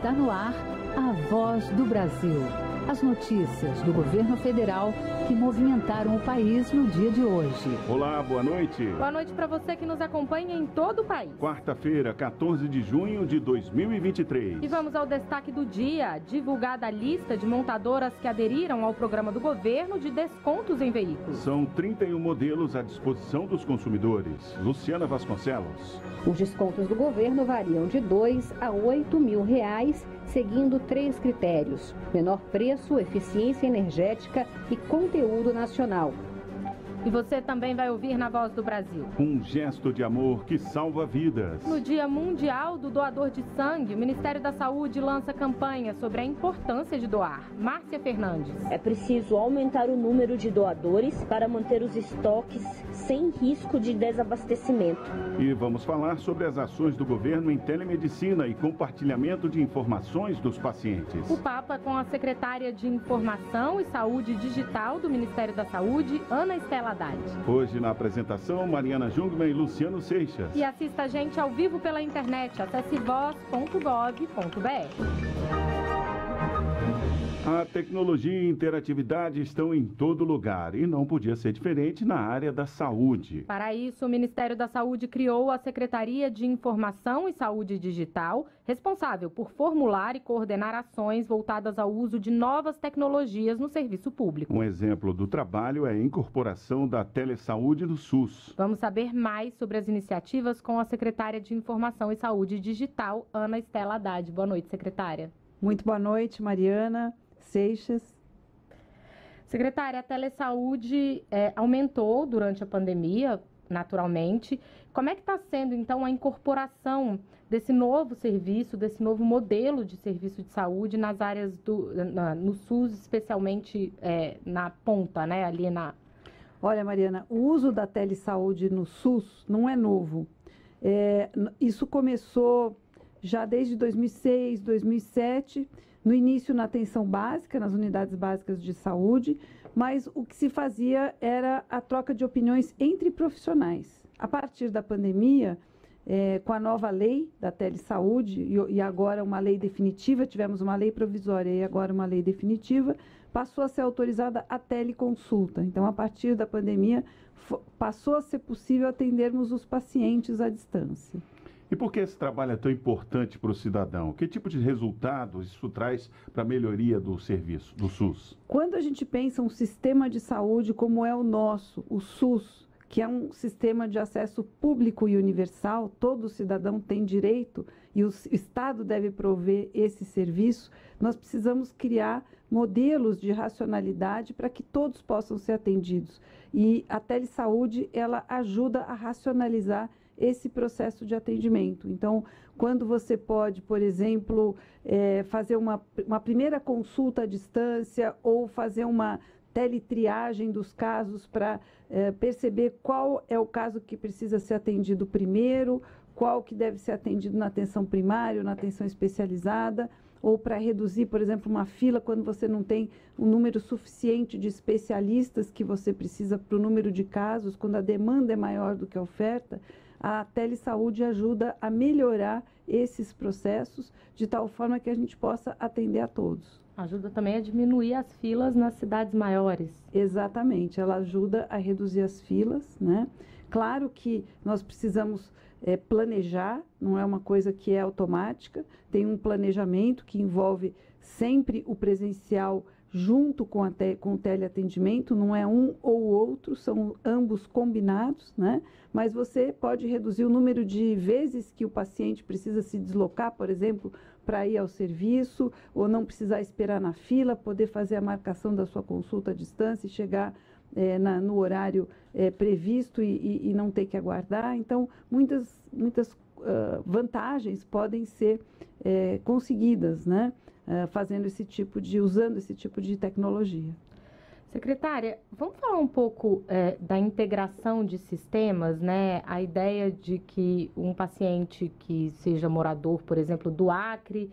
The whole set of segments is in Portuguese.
Está no ar a Voz do Brasil. As notícias do governo federal que movimentaram o país no dia de hoje. Olá, boa noite. Boa noite para você que nos acompanha em todo o país. Quarta-feira, 14 de junho de 2023. E vamos ao destaque do dia. Divulgada a lista de montadoras que aderiram ao programa do governo de descontos em veículos. São 31 modelos à disposição dos consumidores. Luciana Vasconcelos. Os descontos do governo variam de R$ 2 a R$ 8.000, seguindo 3 critérios: menor preço, eficiência energética e conteúdo nacional. E você também vai ouvir na Voz do Brasil. Um gesto de amor que salva vidas. No Dia Mundial do Doador de Sangue, o Ministério da Saúde lança campanha sobre a importância de doar. Márcia Fernandes. É preciso aumentar o número de doadores para manter os estoques sem risco de desabastecimento. E vamos falar sobre as ações do governo em telemedicina e compartilhamento de informações dos pacientes. O Papa com a secretária de Informação e Saúde Digital do Ministério da Saúde, Ana Estela Haddad. Hoje na apresentação, Mariana Jungmann e Luciano Seixas. E assista a gente ao vivo pela internet. Acesse voz.gov.br. A tecnologia e interatividade estão em todo lugar e não podia ser diferente na área da saúde. Para isso, o Ministério da Saúde criou a Secretaria de Informação e Saúde Digital, responsável por formular e coordenar ações voltadas ao uso de novas tecnologias no serviço público. Um exemplo do trabalho é a incorporação da telesaúde no SUS. Vamos saber mais sobre as iniciativas com a Secretária de Informação e Saúde Digital, Ana Estela Haddad. Boa noite, secretária. Muito boa noite, Mariana Seixas. Secretária, a telesaúde aumentou durante a pandemia, naturalmente. Como é que está sendo, então, a incorporação desse novo serviço, desse novo modelo de serviço de saúde nas áreas no SUS, especialmente na ponta, né, ali na... Olha, Mariana, o uso da telesaúde no SUS não é novo. Isso começou já desde 2006, 2007, no início na atenção básica, nas unidades básicas de saúde, mas o que se fazia era a troca de opiniões entre profissionais. A partir da pandemia, com a nova lei da telesaúde, e agora uma lei definitiva, tivemos uma lei provisória e agora uma lei definitiva, passou a ser autorizada a teleconsulta. Então, a partir da pandemia, passou a ser possível atendermos os pacientes à distância. E por que esse trabalho é tão importante para o cidadão? Que tipo de resultados isso traz para a melhoria do serviço, do SUS? Quando a gente pensa um sistema de saúde como é o nosso, o SUS, que é um sistema de acesso público e universal, todo cidadão tem direito e o Estado deve prover esse serviço, nós precisamos criar modelos de racionalidade para que todos possam ser atendidos. E a telesaúde, ela ajuda a racionalizar esse processo de atendimento. Então, quando você pode, por exemplo, fazer uma primeira consulta à distância ou fazer uma teletriagem dos casos para perceber qual é o caso que precisa ser atendido primeiro, qual que deve ser atendido na atenção primária ou na atenção especializada, ou para reduzir, por exemplo, uma fila quando você não tem um número suficiente de especialistas que você precisa para o número de casos, quando a demanda é maior do que a oferta. A telesaúde ajuda a melhorar esses processos de tal forma que a gente possa atender a todos. Ajuda também a diminuir as filas nas cidades maiores. Exatamente, ela ajuda a reduzir as filas, né? Claro que nós precisamos planejar, não é uma coisa que é automática, tem um planejamento que envolve sempre o presencial junto com o teleatendimento, não é um ou outro, são ambos combinados, né? Mas você pode reduzir o número de vezes que o paciente precisa se deslocar, por exemplo, para ir ao serviço, ou não precisar esperar na fila, poder fazer a marcação da sua consulta à distância e chegar no horário previsto e não ter que aguardar. Então, muitas vantagens podem ser conseguidas, né? Usando esse tipo de tecnologia. Secretária, vamos falar um pouco da integração de sistemas, né? A ideia de que um paciente que seja morador, por exemplo, do Acre,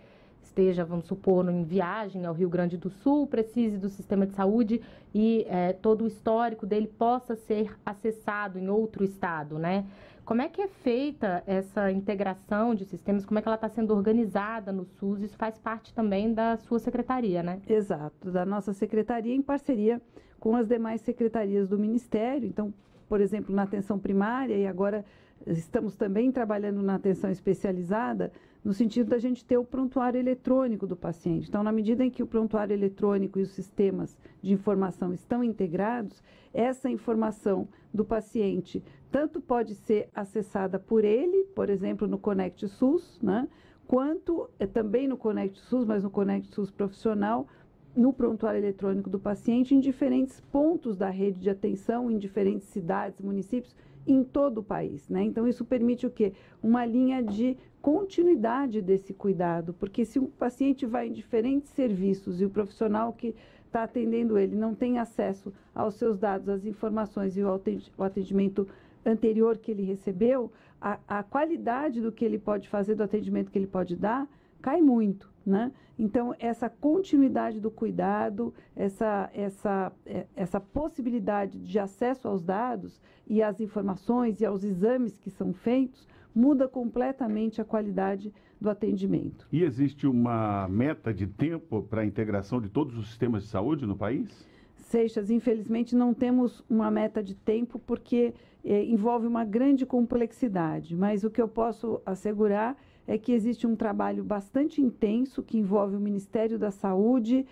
esteja, vamos supor, em viagem ao Rio Grande do Sul, precise do sistema de saúde e todo o histórico dele possa ser acessado em outro estado, né? Como é que é feita essa integração de sistemas? Como é que ela está sendo organizada no SUS? Isso faz parte também da sua secretaria, né? Exato, da nossa secretaria em parceria com as demais secretarias do Ministério. Então, por exemplo, na atenção primária, e agora estamos também trabalhando na atenção especializada, no sentido da gente ter o prontuário eletrônico do paciente. Então, na medida em que o prontuário eletrônico e os sistemas de informação estão integrados, essa informação do paciente tanto pode ser acessada por ele, por exemplo, no Conect SUS, né, quanto também no Conect SUS, mas no Conect SUS profissional, no prontuário eletrônico do paciente, em diferentes pontos da rede de atenção, em diferentes cidades, municípios, em todo o país, né? Então, isso permite o quê? Uma linha de continuidade desse cuidado, porque se o paciente vai em diferentes serviços e o profissional que está atendendo ele não tem acesso aos seus dados, às informações e o atendimento anterior que ele recebeu, a qualidade do que ele pode fazer, do atendimento que ele pode dar, cai muito, né? Então, essa continuidade do cuidado, essa possibilidade de acesso aos dados e às informações e aos exames que são feitos, muda completamente a qualidade do atendimento. E existe uma meta de tempo para a integração de todos os sistemas de saúde no país? Seixas, infelizmente não temos uma meta de tempo porque envolve uma grande complexidade, mas o que eu posso assegurar é que existe um trabalho bastante intenso que envolve o Ministério da Saúde,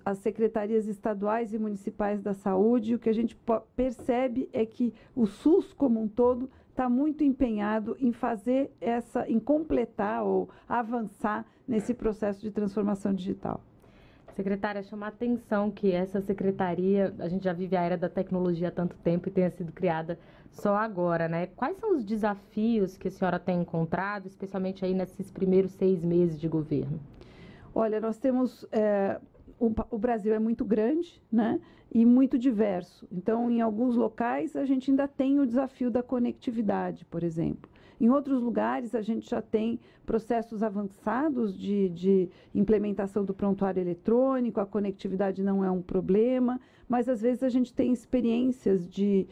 as secretarias estaduais e municipais da saúde, e o que a gente percebe é que o SUS como um todo está muito empenhado em em completar ou avançar nesse processo de transformação digital. Secretária, chama a atenção que essa secretaria, a gente já vive a era da tecnologia há tanto tempo e tenha sido criada só agora, né? Quais são os desafios que a senhora tem encontrado, especialmente aí nesses primeiros 6 meses de governo? Olha, nós temos... O Brasil é muito grande, né, e muito diverso. Então, em alguns locais, a gente ainda tem o desafio da conectividade, por exemplo. Em outros lugares, a gente já tem processos avançados de implementação do prontuário eletrônico, a conectividade não é um problema, mas às vezes a gente tem experiências de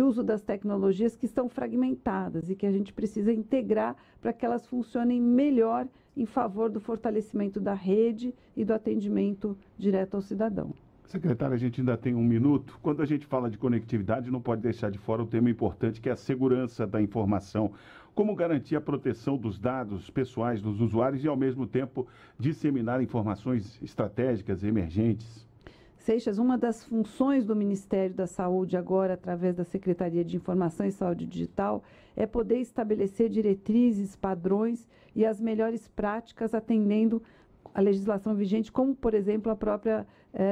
uso das tecnologias que estão fragmentadas e que a gente precisa integrar para que elas funcionem melhor em favor do fortalecimento da rede e do atendimento direto ao cidadão. Secretária, a gente ainda tem 1 minuto. Quando a gente fala de conectividade, não pode deixar de fora o tema importante que é a segurança da informação. Como garantir a proteção dos dados pessoais dos usuários e, ao mesmo tempo, disseminar informações estratégicas e emergentes? Seixas, uma das funções do Ministério da Saúde agora, através da Secretaria de Informação e Saúde Digital, é poder estabelecer diretrizes, padrões e as melhores práticas atendendo a legislação vigente, como, por exemplo, a própria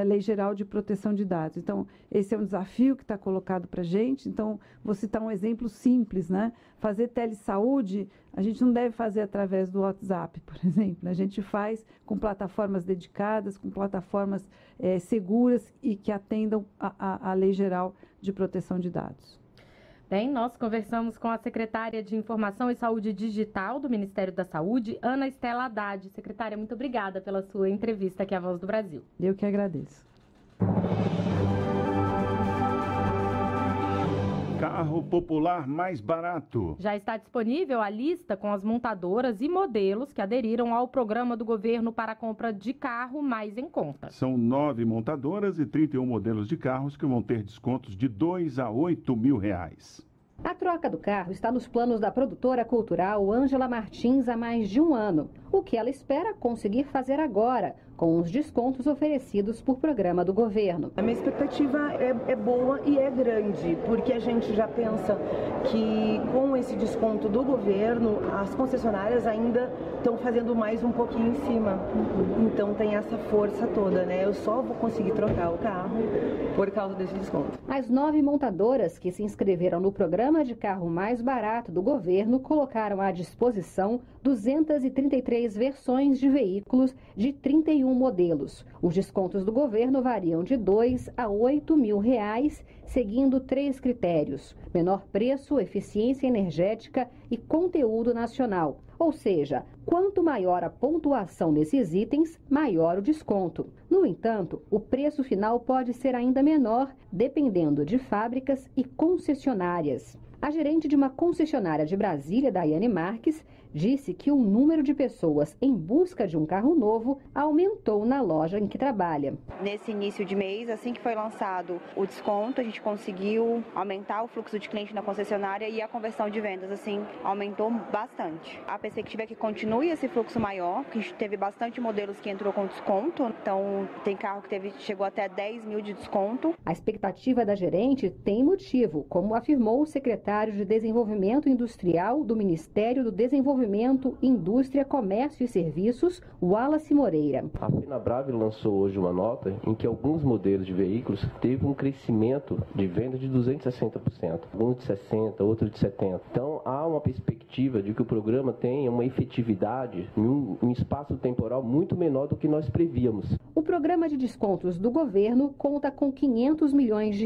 Lei Geral de Proteção de Dados. Então, esse é um desafio que está colocado para a gente. Então, vou citar um exemplo simples, né? Fazer telesaúde, a gente não deve fazer através do WhatsApp, por exemplo. A gente faz com plataformas dedicadas, com plataformas seguras e que atendam a Lei Geral de Proteção de Dados. Bem, nós conversamos com a secretária de Informação e Saúde Digital do Ministério da Saúde, Ana Estela Haddad. Secretária, muito obrigada pela sua entrevista aqui à Voz do Brasil. Eu que agradeço. Carro popular mais barato. Já está disponível a lista com as montadoras e modelos que aderiram ao programa do governo para a compra de carro mais em conta. São 9 montadoras e 31 modelos de carros que vão ter descontos de 2 a 8 mil reais. A troca do carro está nos planos da produtora cultural Ângela Martins há mais de 1 ano. O que ela espera conseguir fazer agora, com os descontos oferecidos por programa do governo. A minha expectativa é boa e é grande, porque a gente já pensa que com esse desconto do governo, as concessionárias ainda estão fazendo mais um pouquinho em cima. Então tem essa força toda, né? Eu só vou conseguir trocar o carro por causa desse desconto. As 9 montadoras que se inscreveram no programa de carro mais barato do governo colocaram à disposição 233 versões de veículos de 31 21 modelos. Os descontos do governo variam de R$ 2 a R$ 8.000, seguindo 3 critérios: menor preço, eficiência energética e conteúdo nacional. Ou seja, quanto maior a pontuação desses itens, maior o desconto. No entanto, o preço final pode ser ainda menor, dependendo de fábricas e concessionárias. A gerente de uma concessionária de Brasília, Daiane Marques, disse que o número de pessoas em busca de um carro novo aumentou na loja em que trabalha. Nesse início de mês, assim que foi lançado o desconto, a gente conseguiu aumentar o fluxo de cliente na concessionária e a conversão de vendas, assim, aumentou bastante. A perspectiva é que continue esse fluxo maior, porque a gente teve bastante modelos que entrou com desconto, então tem carro que chegou até 10 mil de desconto. A expectativa da gerente tem motivo, como afirmou o secretário de Desenvolvimento Industrial do Ministério do Desenvolvimento, Indústria, Comércio e Serviços, Wallace Moreira. A Fenabrave lançou hoje uma nota em que alguns modelos de veículos teve um crescimento de venda de 260%, alguns de 60%, outros de 70%. Então há uma perspectiva de que o programa tenha uma efetividade em um espaço temporal muito menor do que nós prevíamos. O programa de descontos do governo conta com R$ 500 milhões.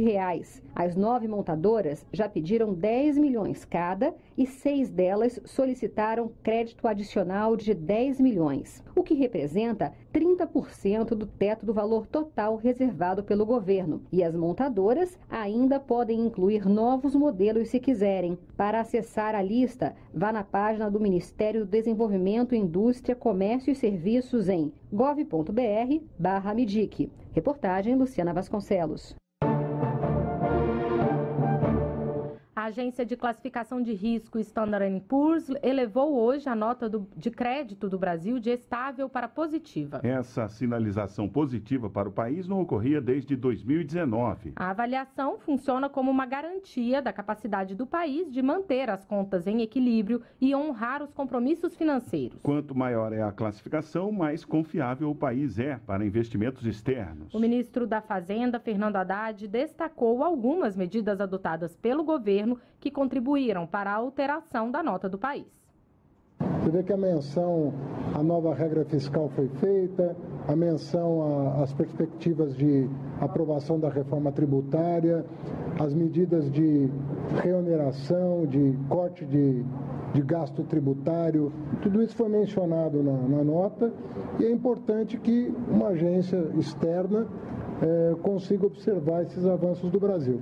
As 9 montadoras já pediram 10 milhões cada e 6 delas solicitaram crédito adicional de 10 milhões, o que representa 30% do teto do valor total reservado pelo governo. E as montadoras ainda podem incluir novos modelos se quiserem. Para acessar a lista, vá na página do Ministério do Desenvolvimento, Indústria, Comércio e Serviços em gov.br/MIDIC. Reportagem Luciana Vasconcelos. A agência de classificação de risco Standard & Poor's elevou hoje a nota de crédito do Brasil de estável para positiva. Essa sinalização positiva para o país não ocorria desde 2019. A avaliação funciona como uma garantia da capacidade do país de manter as contas em equilíbrio e honrar os compromissos financeiros. Quanto maior é a classificação, mais confiável o país é para investimentos externos. O ministro da Fazenda, Fernando Haddad, destacou algumas medidas adotadas pelo governo que contribuíram para a alteração da nota do país. Você vê que a menção à nova regra fiscal foi feita, a menção às perspectivas de aprovação da reforma tributária, as medidas de reoneração, de corte de gasto tributário, tudo isso foi mencionado na nota e é importante que uma agência externa consiga observar esses avanços do Brasil.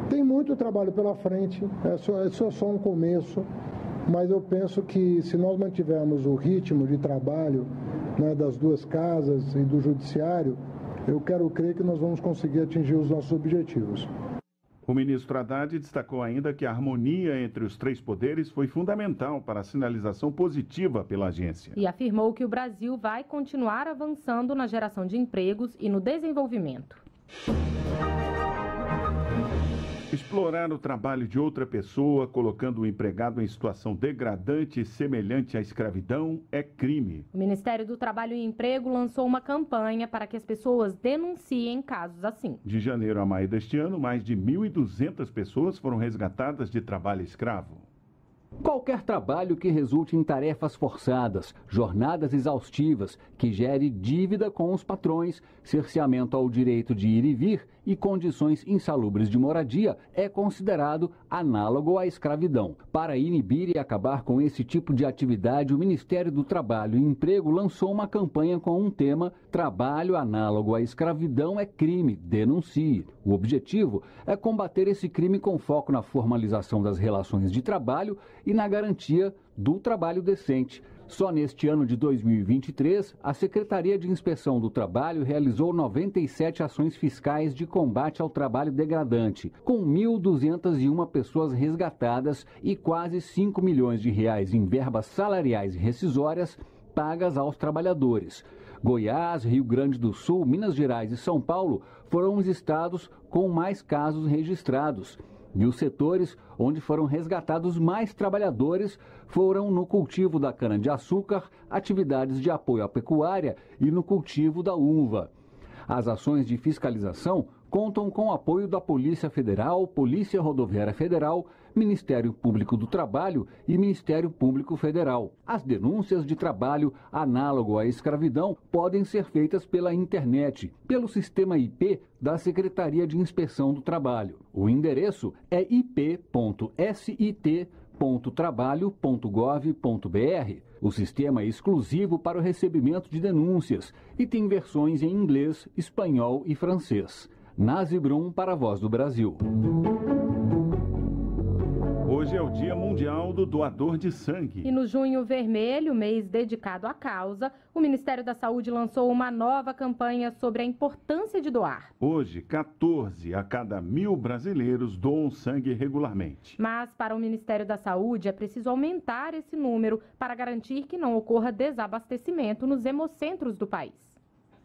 Tem muito trabalho pela frente, é só um começo, mas eu penso que se nós mantivermos o ritmo de trabalho, né, das duas casas e do judiciário, eu quero crer que nós vamos conseguir atingir os nossos objetivos. O ministro Haddad destacou ainda que a harmonia entre os 3 poderes foi fundamental para a sinalização positiva pela agência. E afirmou que o Brasil vai continuar avançando na geração de empregos e no desenvolvimento. Explorar o trabalho de outra pessoa, colocando o empregado em situação degradante e semelhante à escravidão, é crime. O Ministério do Trabalho e Emprego lançou uma campanha para que as pessoas denunciem casos assim. De janeiro a maio deste ano, mais de 1.200 pessoas foram resgatadas de trabalho escravo. Qualquer trabalho que resulte em tarefas forçadas, jornadas exaustivas, que gere dívida com os patrões, cerceamento ao direito de ir e vir e condições insalubres de moradia é considerado análogo à escravidão. Para inibir e acabar com esse tipo de atividade, o Ministério do Trabalho e Emprego lançou uma campanha com um tema: Trabalho análogo à escravidão é crime, denuncie. O objetivo é combater esse crime com foco na formalização das relações de trabalho e na garantia do trabalho decente. Só neste ano de 2023, a Secretaria de Inspeção do Trabalho realizou 97 ações fiscais de combate ao trabalho degradante, com 1.201 pessoas resgatadas e quase 5 milhões de reais em verbas salariais e rescisórias pagas aos trabalhadores. Goiás, Rio Grande do Sul, Minas Gerais e São Paulo foram os estados com mais casos registrados. E os setores onde foram resgatados mais trabalhadores foram no cultivo da cana-de-açúcar, atividades de apoio à pecuária e no cultivo da uva. As ações de fiscalização contam com o apoio da Polícia Federal, Polícia Rodoviária Federal, Ministério Público do Trabalho e Ministério Público Federal. As denúncias de trabalho análogo à escravidão podem ser feitas pela internet, pelo sistema IP da Secretaria de Inspeção do Trabalho. O endereço é ip.sit.trabalho.gov.br. O sistema é exclusivo para o recebimento de denúncias e tem versões em inglês, espanhol e francês. Nazi Brum para a Voz do Brasil. Hoje é o Dia Mundial do Doador de Sangue. E no Junho Vermelho, mês dedicado à causa, o Ministério da Saúde lançou uma nova campanha sobre a importância de doar. Hoje, 14 a cada 1.000 brasileiros doam sangue regularmente. Mas para o Ministério da Saúde é preciso aumentar esse número para garantir que não ocorra desabastecimento nos hemocentros do país.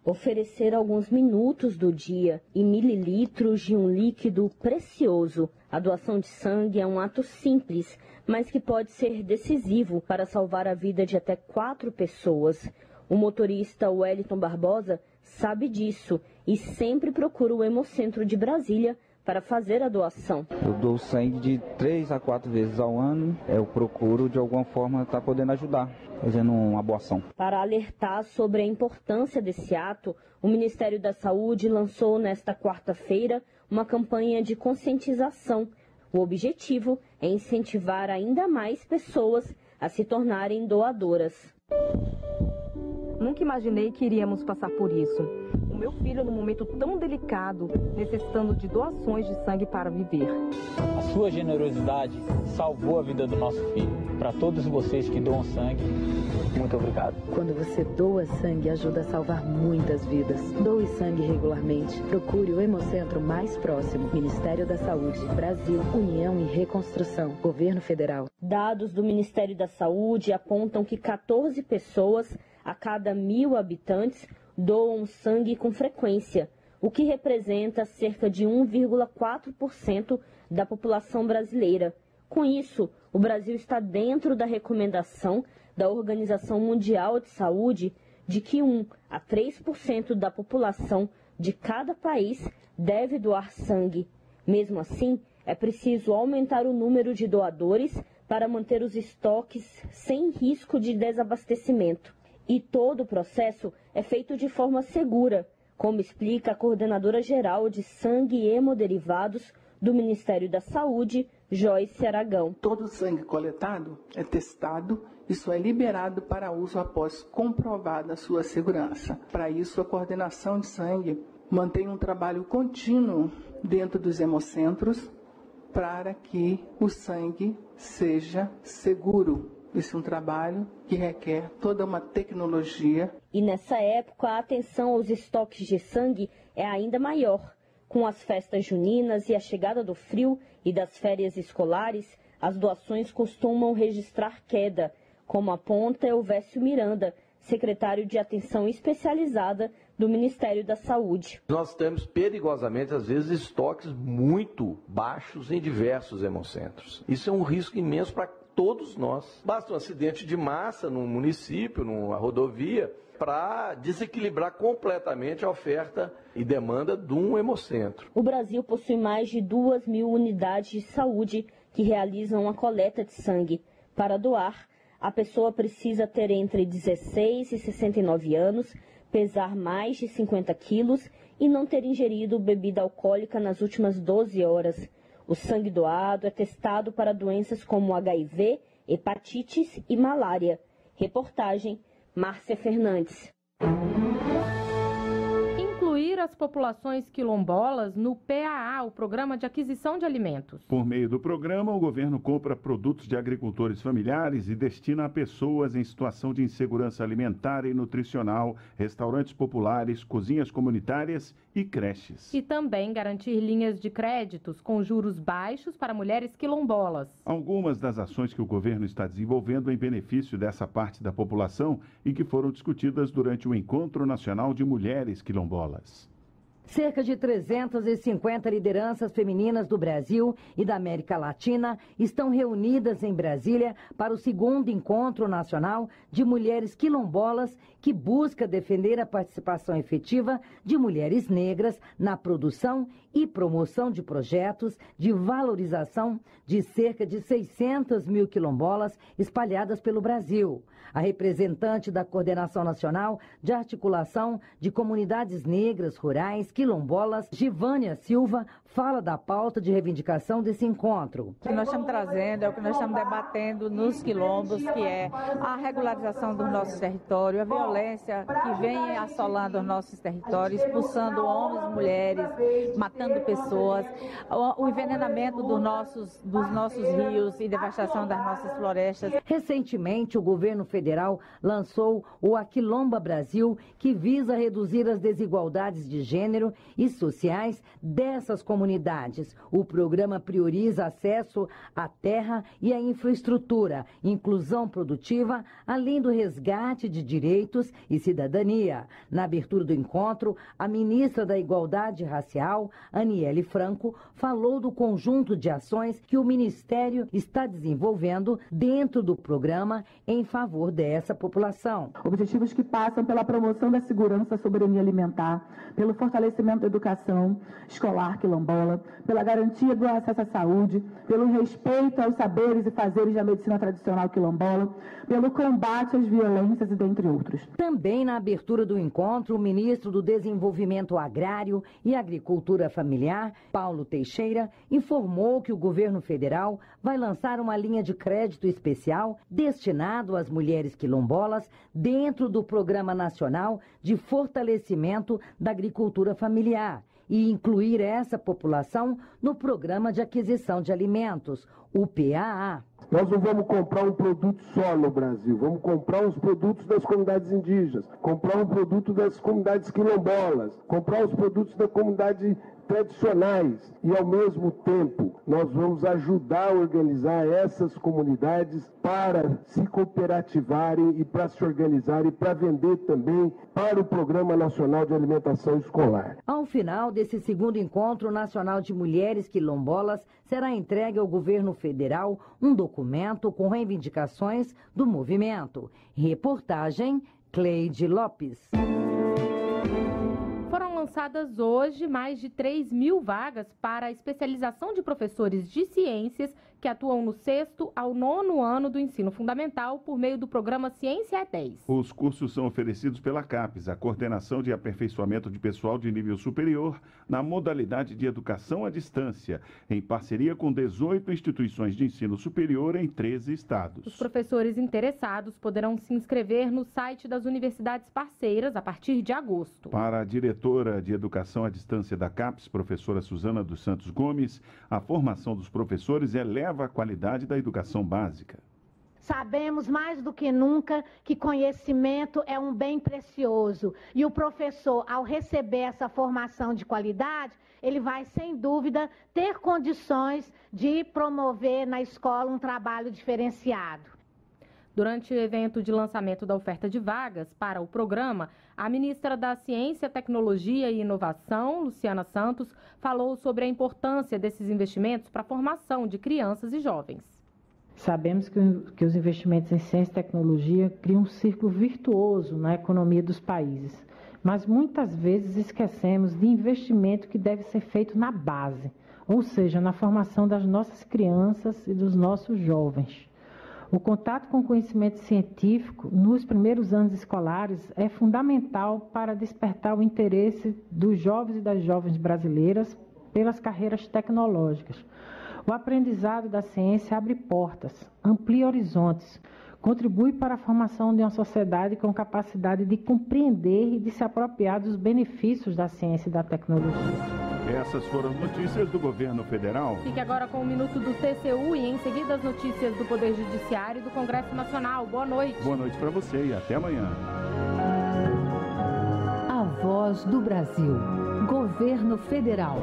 Oferecer alguns minutos do dia e mililitros de um líquido precioso. A doação de sangue é um ato simples, mas que pode ser decisivo para salvar a vida de até 4 pessoas. O motorista Wellington Barbosa sabe disso e sempre procura o Hemocentro de Brasília para fazer a doação. Eu dou sangue de 3 a 4 vezes ao ano. Eu procuro de alguma forma estar podendo ajudar, fazendo uma boa ação. Para alertar sobre a importância desse ato, o Ministério da Saúde lançou nesta quarta-feira uma campanha de conscientização. O objetivo é incentivar ainda mais pessoas a se tornarem doadoras. Nunca imaginei que iríamos passar por isso. O meu filho, num momento tão delicado, necessitando de doações de sangue para viver. A sua generosidade salvou a vida do nosso filho. Para todos vocês que doam sangue, muito obrigado. Quando você doa sangue, ajuda a salvar muitas vidas. Doe sangue regularmente. Procure o Hemocentro mais próximo. Ministério da Saúde, Brasil, União e Reconstrução, Governo Federal. Dados do Ministério da Saúde apontam que 14 pessoas a cada 1.000 habitantes doam sangue com frequência, o que representa cerca de 1,4% da população brasileira. Com isso, o Brasil está dentro da recomendação da Organização Mundial de Saúde de que 1 a 3% da população de cada país deve doar sangue. Mesmo assim, é preciso aumentar o número de doadores para manter os estoques sem risco de desabastecimento. E todo o processo é feito de forma segura, como explica a coordenadora geral de sangue e hemoderivados do Ministério da Saúde, Joyce Aragão. Todo o sangue coletado é testado e só é liberado para uso após comprovada a sua segurança. Para isso, a coordenação de sangue mantém um trabalho contínuo dentro dos hemocentros para que o sangue seja seguro. Esse é um trabalho que requer toda uma tecnologia. E nessa época, a atenção aos estoques de sangue é ainda maior. Com as festas juninas e a chegada do frio e das férias escolares, as doações costumam registrar queda, como aponta Elvésio Miranda, secretário de Atenção Especializada do Ministério da Saúde. Nós temos perigosamente, às vezes, estoques muito baixos em diversos hemocentros. Isso é um risco imenso para todos nós. Basta um acidente de massa num município, numa rodovia, para desequilibrar completamente a oferta e demanda de um hemocentro. O Brasil possui mais de 2.000 unidades de saúde que realizam a coleta de sangue. Para doar, a pessoa precisa ter entre 16 e 69 anos, pesar mais de 50 quilos e não ter ingerido bebida alcoólica nas últimas 12 horas. O sangue doado é testado para doenças como HIV, hepatites e malária. Reportagem, Márcia Fernandes. Incluir as populações quilombolas no PAA, o Programa de Aquisição de Alimentos. Por meio do programa, o governo compra produtos de agricultores familiares e destina a pessoas em situação de insegurança alimentar e nutricional, restaurantes populares, cozinhas comunitárias e creches. E também garantir linhas de créditos com juros baixos para mulheres quilombolas. Algumas das ações que o governo está desenvolvendo em benefício dessa parte da população e que foram discutidas durante o Encontro Nacional de Mulheres Quilombolas. Cerca de 350 lideranças femininas do Brasil e da América Latina estão reunidas em Brasília para o 2º Encontro Nacional de Mulheres Quilombolas, que busca defender a participação efetiva de mulheres negras na produção e promoção de projetos de valorização de cerca de 600 mil quilombolas espalhadas pelo Brasil. A representante da Coordenação Nacional de Articulação de Comunidades Negras Rurais Quilombolas, Givânia Silva, fala da pauta de reivindicação desse encontro. O que nós estamos trazendo é o que nós estamos debatendo nos quilombos, que é a regularização dos nossos territórios, a violência que vem assolando os nossos territórios, expulsando homens e mulheres, matando pessoas, o envenenamento dos nossos rios e devastação das nossas florestas. Recentemente, o governo federal lançou o Aquilomba Brasil, que visa reduzir as desigualdades de gênero e sociais dessas comunidades. O programa prioriza acesso à terra e à infraestrutura, inclusão produtiva, além do resgate de direitos e cidadania. Na abertura do encontro, a ministra da Igualdade Racial, Aniele Franco, falou do conjunto de ações que o Ministério está desenvolvendo dentro do programa em favor dessa população. Objetivos que passam pela promoção da segurança e soberania alimentar, pelo fortalecimento da educação escolar quilombola, pela garantia do acesso à saúde, pelo respeito aos saberes e fazeres da medicina tradicional quilombola, pelo combate às violências e dentre outros. Também na abertura do encontro, o ministro do Desenvolvimento Agrário e Agricultura Familiar, Paulo Teixeira, informou que o governo federal vai lançar uma linha de crédito especial destinado às mulheres quilombolas dentro do Programa Nacional de Fortalecimento da Agricultura Familiar e incluir essa população no Programa de Aquisição de Alimentos, o PAA. Nós não vamos comprar um produto só no Brasil, vamos comprar os produtos das comunidades indígenas, comprar um produto das comunidades quilombolas, comprar os produtos da comunidade tradicionais e, ao mesmo tempo, nós vamos ajudar a organizar essas comunidades para se cooperativarem e para se organizarem, para vender também para o Programa Nacional de Alimentação Escolar. Ao final desse 2º Encontro Nacional de Mulheres Quilombolas, será entregue ao governo federal um documento com reivindicações do movimento. Reportagem Cleide Lopes. Foram lançadas hoje mais de 3.000 vagas para a especialização de professores de ciências que atuam no 6º ao 9º ano do ensino fundamental por meio do programa Ciência E10. Os cursos são oferecidos pela CAPES, a Coordenação de Aperfeiçoamento de Pessoal de Nível Superior, na modalidade de educação à distância, em parceria com 18 instituições de ensino superior em 13 estados. Os professores interessados poderão se inscrever no site das universidades parceiras a partir de agosto. Para a diretora de Educação à Distância da CAPES, professora Suzana dos Santos Gomes, a formação dos professores eleva a qualidade da educação básica. Sabemos mais do que nunca que conhecimento é um bem precioso e o professor, ao receber essa formação de qualidade, ele vai, sem dúvida, ter condições de promover na escola um trabalho diferenciado. Durante o evento de lançamento da oferta de vagas para o programa, a ministra da Ciência, Tecnologia e Inovação, Luciana Santos, falou sobre a importância desses investimentos para a formação de crianças e jovens. Sabemos que os investimentos em ciência e tecnologia criam um círculo virtuoso na economia dos países, mas muitas vezes esquecemos de investimento que deve ser feito na base, ou seja, na formação das nossas crianças e dos nossos jovens. O contato com o conhecimento científico nos primeiros anos escolares é fundamental para despertar o interesse dos jovens e das jovens brasileiras pelas carreiras tecnológicas. O aprendizado da ciência abre portas, amplia horizontes, contribui para a formação de uma sociedade com capacidade de compreender e de se apropriar dos benefícios da ciência e da tecnologia. Essas foram as notícias do governo federal. Fique agora com o Minuto do TCU e em seguida as notícias do Poder Judiciário e do Congresso Nacional. Boa noite. Boa noite para você e até amanhã. A Voz do Brasil. Governo Federal.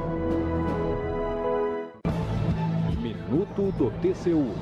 Minuto do TCU.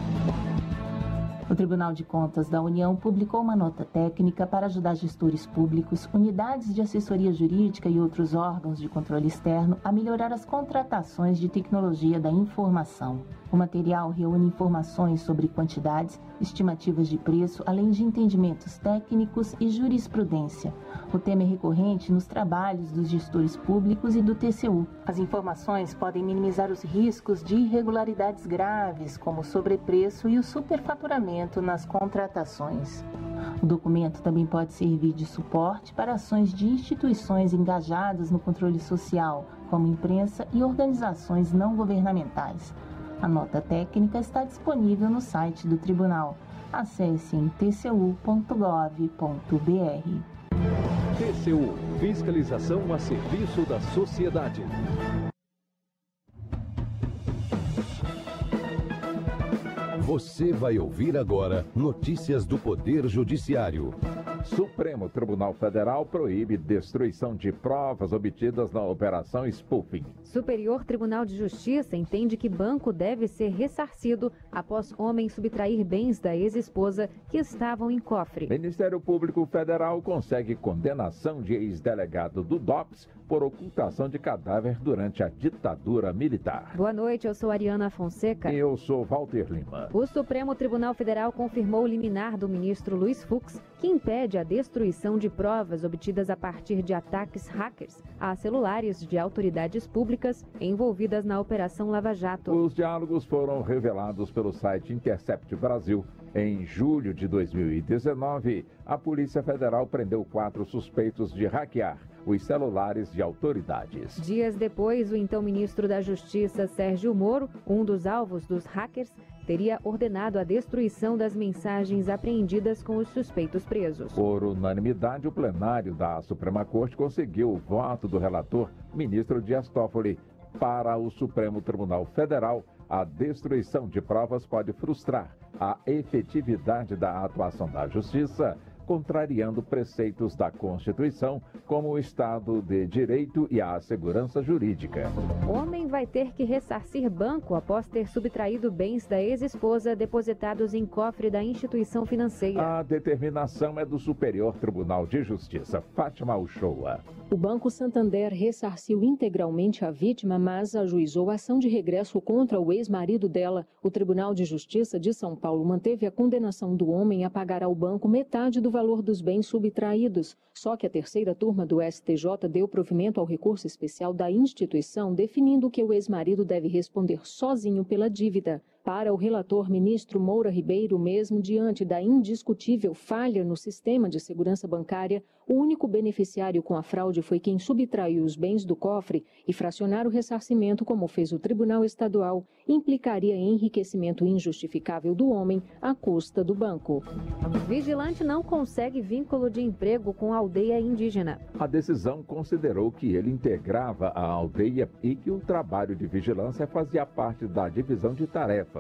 O Tribunal de Contas da União publicou uma nota técnica para ajudar gestores públicos, unidades de assessoria jurídica e outros órgãos de controle externo a melhorar as contratações de tecnologia da informação. O material reúne informações sobre quantidades, estimativas de preço, além de entendimentos técnicos e jurisprudência. O tema é recorrente nos trabalhos dos gestores públicos e do TCU. As informações podem minimizar os riscos de irregularidades graves, como o sobrepreço e o superfaturamento nas contratações. O documento também pode servir de suporte para ações de instituições engajadas no controle social, como imprensa e organizações não governamentais. A nota técnica está disponível no site do Tribunal. Acesse em tcu.gov.br. TCU – Fiscalização a serviço da sociedade. Você vai ouvir agora notícias do Poder Judiciário. Supremo Tribunal Federal proíbe destruição de provas obtidas na Operação Spoofing. Superior Tribunal de Justiça entende que banco deve ser ressarcido após homem subtrair bens da ex-esposa que estavam em cofre. Ministério Público Federal consegue condenação de ex-delegado do DOPS por ocultação de cadáver durante a ditadura militar. Boa noite, eu sou Ariana Fonseca. E eu sou Walter Lima. O Supremo Tribunal Federal confirmou o liminar do ministro Luiz Fux, que impede a destruição de provas obtidas a partir de ataques hackers a celulares de autoridades públicas envolvidas na Operação Lava Jato. Os diálogos foram revelados pelo site Intercept Brasil. Em julho de 2019, a Polícia Federal prendeu 4 suspeitos de hackear os celulares de autoridades. Dias depois, o então ministro da Justiça, Sérgio Moro, um dos alvos dos hackers, teria ordenado a destruição das mensagens apreendidas com os suspeitos presos. Por unanimidade, o plenário da Suprema Corte conseguiu o voto do relator, ministro Dias Toffoli. Para o Supremo Tribunal Federal, a destruição de provas pode frustrar a efetividade da atuação da Justiça, contrariando preceitos da Constituição, como o Estado de Direito e a segurança jurídica. Homem vai ter que ressarcir banco após ter subtraído bens da ex-esposa depositados em cofre da instituição financeira. A determinação é do Superior Tribunal de Justiça, Fátima Uchoa. O Banco Santander ressarciu integralmente a vítima, mas ajuizou ação de regresso contra o ex-marido dela. O Tribunal de Justiça de São Paulo manteve a condenação do homem a pagar ao banco metade do valor dos bens subtraídos. Só que a terceira turma do STJ deu provimento ao recurso especial da instituição, definindo que o ex-marido deve responder sozinho pela dívida. Para o relator ministro Moura Ribeiro, mesmo diante da indiscutível falha no sistema de segurança bancária, o único beneficiário com a fraude foi quem subtraiu os bens do cofre, e fracionar o ressarcimento, como fez o Tribunal Estadual, implicaria enriquecimento injustificável do homem à custa do banco. Vigilante não consegue vínculo de emprego com a aldeia indígena. A decisão considerou que ele integrava a aldeia e que o trabalho de vigilância fazia parte da divisão de tarefas.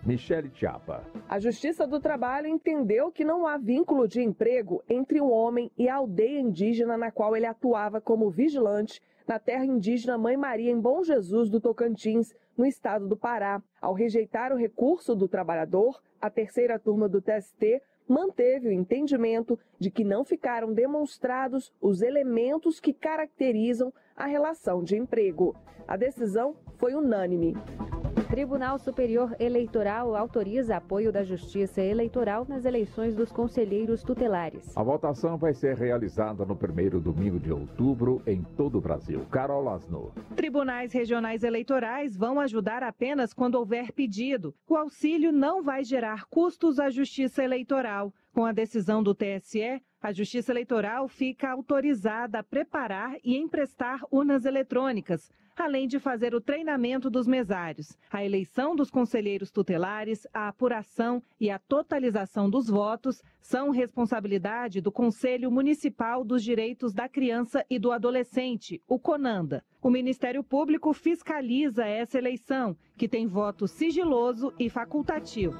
Michele Chiapa. A Justiça do Trabalho entendeu que não há vínculo de emprego entre o homem e a aldeia indígena na qual ele atuava como vigilante na terra indígena Mãe Maria, em Bom Jesus do Tocantins, no estado do Pará. Ao rejeitar o recurso do trabalhador, a terceira turma do TST manteve o entendimento de que não ficaram demonstrados os elementos que caracterizam a relação de emprego. A decisão foi unânime. Tribunal Superior Eleitoral autoriza apoio da Justiça Eleitoral nas eleições dos conselheiros tutelares. A votação vai ser realizada no primeiro domingo de outubro em todo o Brasil. Carol Asno. Tribunais regionais eleitorais vão ajudar apenas quando houver pedido. O auxílio não vai gerar custos à Justiça Eleitoral. Com a decisão do TSE, a Justiça Eleitoral fica autorizada a preparar e emprestar urnas eletrônicas, além de fazer o treinamento dos mesários. A eleição dos conselheiros tutelares, a apuração e a totalização dos votos são responsabilidade do Conselho Municipal dos Direitos da Criança e do Adolescente, o CONANDA. O Ministério Público fiscaliza essa eleição que tem voto sigiloso e facultativo.